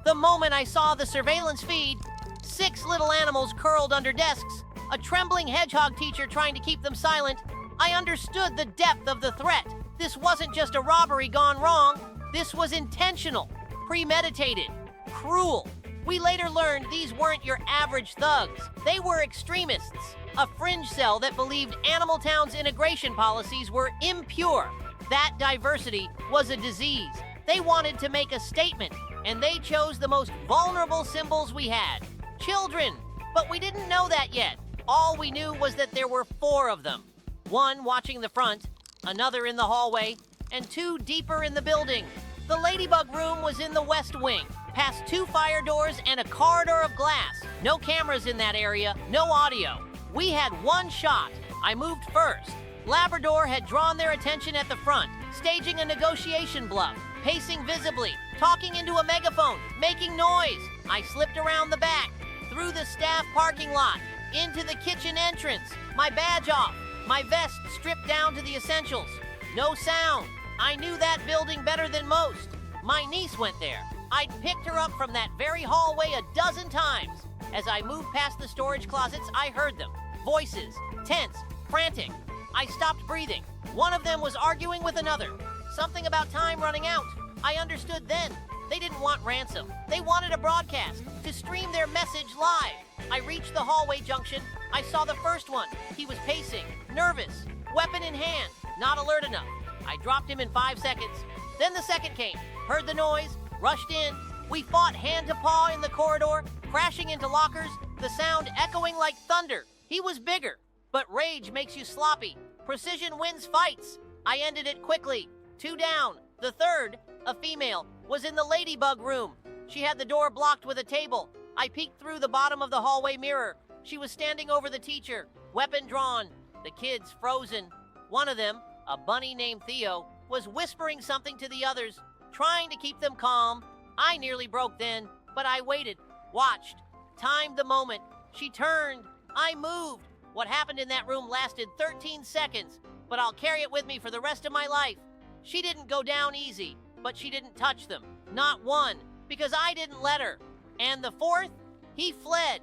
The moment I saw the surveillance feed, 6 little animals curled under desks, a trembling hedgehog teacher trying to keep them silent, I understood the depth of the threat. This wasn't just a robbery gone wrong. This was intentional, premeditated, cruel. We later learned these weren't your average thugs. They were extremists, a fringe cell that believed Animal Town's integration policies were impure. That diversity was a disease. They wanted to make a statement, and they chose the most vulnerable symbols we had. Children. But we didn't know that yet. All we knew was that there were 4 of them. 1 watching the front, another in the hallway, and 2 deeper in the building. The Ladybug room was in the west wing, past 2 fire doors and a corridor of glass. No cameras in that area, no audio. We had 1 shot. I moved first. Labrador had drawn their attention at the front, staging a negotiation bluff, pacing visibly, talking into a megaphone, making noise. I slipped around the back, through the staff parking lot, into the kitchen entrance, my badge off, my vest stripped down to the essentials. No sound. I knew that building better than most. My niece went there. I'd picked her up from that very hallway a dozen times. As I moved past the storage closets, I heard them. Voices, tense, frantic. I stopped breathing. One of them was arguing with another. Something about time running out. I understood then. They didn't want ransom. They wanted a broadcast, to stream their message live. I reached the hallway junction. I saw the first one. He was pacing, nervous, weapon in hand, not alert enough. I dropped him in 5 seconds. Then the second came, heard the noise, rushed in. We fought hand to paw in the corridor, crashing into lockers, the sound echoing like thunder. He was bigger, but rage makes you sloppy. Precision wins fights. I ended it quickly. 2 down. The third, a female, was in the Ladybug room. She had the door blocked with a table. I peeked through the bottom of the hallway mirror. She was standing over the teacher, weapon drawn, the kids frozen. One of them, a bunny named Theo, was whispering something to the others, trying to keep them calm. I nearly broke then, but I waited, watched, timed the moment. She turned. I moved. What happened in that room lasted 13 seconds, but I'll carry it with me for the rest of my life. She didn't go down easy, but she didn't touch them. Not one, because I didn't let her. And the fourth, he fled,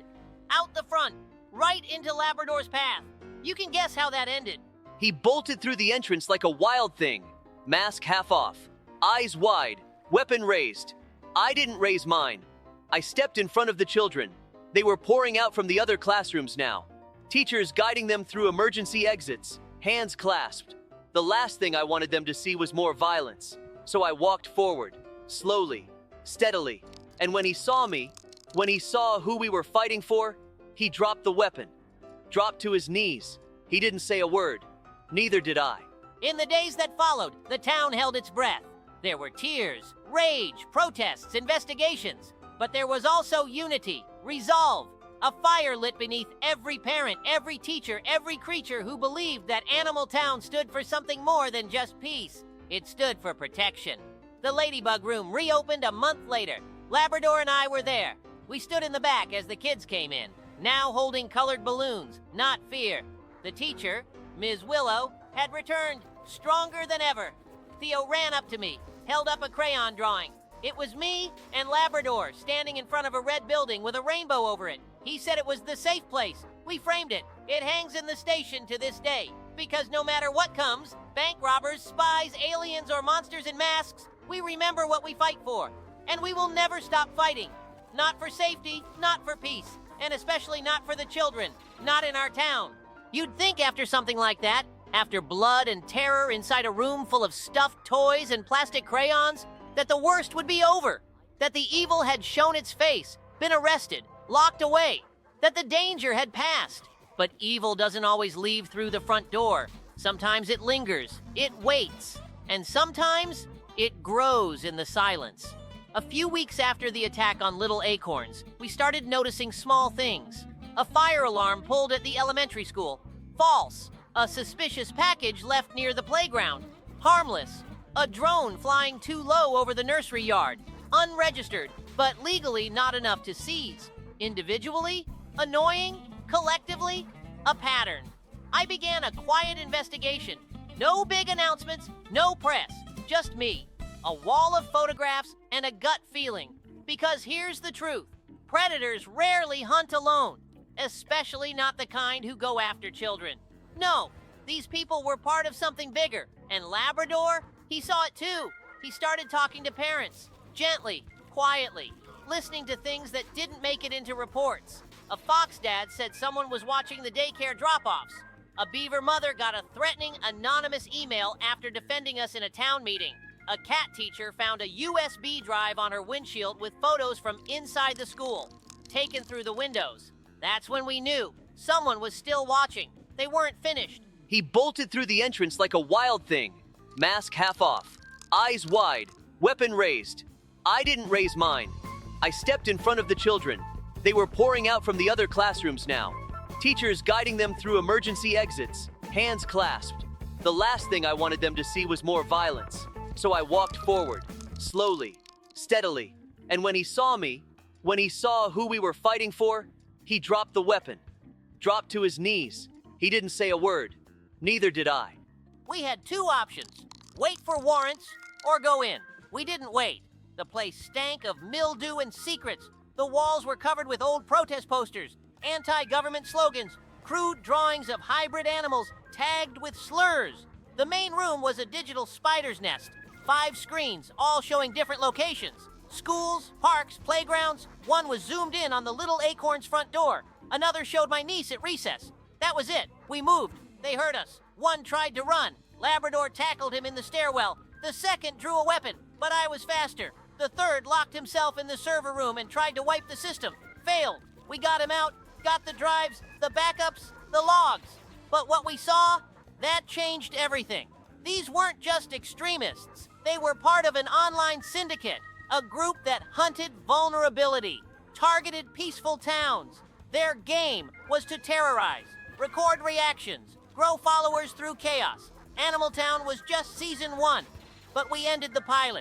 out the front, right into Labrador's path. You can guess how that ended. He bolted through the entrance like a wild thing, mask half off, eyes wide, weapon raised. I didn't raise mine. I stepped in front of the children. They were pouring out from the other classrooms now. Teachers guiding them through emergency exits, hands clasped. The last thing I wanted them to see was more violence. So I walked forward, slowly, steadily. And when he saw me, when he saw who we were fighting for, he dropped the weapon, dropped to his knees. He didn't say a word. Neither did I. In the days that followed, the town held its breath. There were tears, rage, protests, investigations. But there was also unity, resolve, a fire lit beneath every parent, every teacher, every creature who believed that Animal Town stood for something more than just peace. It stood for protection. The Ladybug room reopened a month later. Labrador and I were there. We stood in the back as the kids came in, now holding colored balloons, not fear. The teacher, Ms. Willow, had returned, stronger than ever. Theo ran up to me, held up a crayon drawing. It was me and Labrador standing in front of a red building with a rainbow over it. He said it was the safe place. We framed it. It hangs in the station to this day. Because no matter what comes, bank robbers, spies, aliens, or monsters in masks, we remember what we fight for. And we will never stop fighting. Not for safety, not for peace, and especially not for the children, not in our town. You'd think after something like that, after blood and terror inside a room full of stuffed toys and plastic crayons, that the worst would be over, that the evil had shown its face, been arrested, locked away, that the danger had passed. But evil doesn't always leave through the front door. Sometimes it lingers, it waits, and sometimes it grows in the silence. A few weeks after the attack on Little Acorns, we started noticing small things. A fire alarm pulled at the elementary school. False. A suspicious package left near the playground. Harmless. A drone flying too low over the nursery yard. Unregistered, but legally not enough to seize. Individually, annoying, collectively, a pattern. I began a quiet investigation. No big announcements, no press, just me. A wall of photographs and a gut feeling. Because here's the truth. Predators rarely hunt alone, especially not the kind who go after children. No, these people were part of something bigger, and Labrador, he saw it too. He started talking to parents, gently, quietly, listening to things that didn't make it into reports. A fox dad said someone was watching the daycare drop-offs. A beaver mother got a threatening, anonymous email after defending us in a town meeting. A cat teacher found a USB drive on her windshield with photos from inside the school, taken through the windows. That's when we knew someone was still watching. They weren't finished. He bolted through the entrance like a wild thing, mask half off, eyes wide, weapon raised. I didn't raise mine. I stepped in front of the children. They were pouring out from the other classrooms now. Teachers guiding them through emergency exits, hands clasped. The last thing I wanted them to see was more violence. So I walked forward, slowly, steadily. And when he saw me, when he saw who we were fighting for, he dropped the weapon, dropped to his knees. He didn't say a word. Neither did I. We had two options. Wait for warrants or go in. We didn't wait. The place stank of mildew and secrets. The walls were covered with old protest posters, anti-government slogans, crude drawings of hybrid animals tagged with slurs. The main room was a digital spider's nest. 5 screens, all showing different locations. Schools, parks, playgrounds. One was zoomed in on the little acorn's front door. Another showed my niece at recess. That was it. We moved. They heard us. One tried to run. Labrador tackled him in the stairwell. The second drew a weapon, but I was faster. The third locked himself in the server room and tried to wipe the system. Failed. We got him out, got the drives, the backups, the logs. But what we saw, that changed everything. These weren't just extremists. They were part of an online syndicate, a group that hunted vulnerability, targeted peaceful towns. Their game was to terrorize, record reactions, grow followers through chaos. Animal Town was just season 1, but we ended the pilot.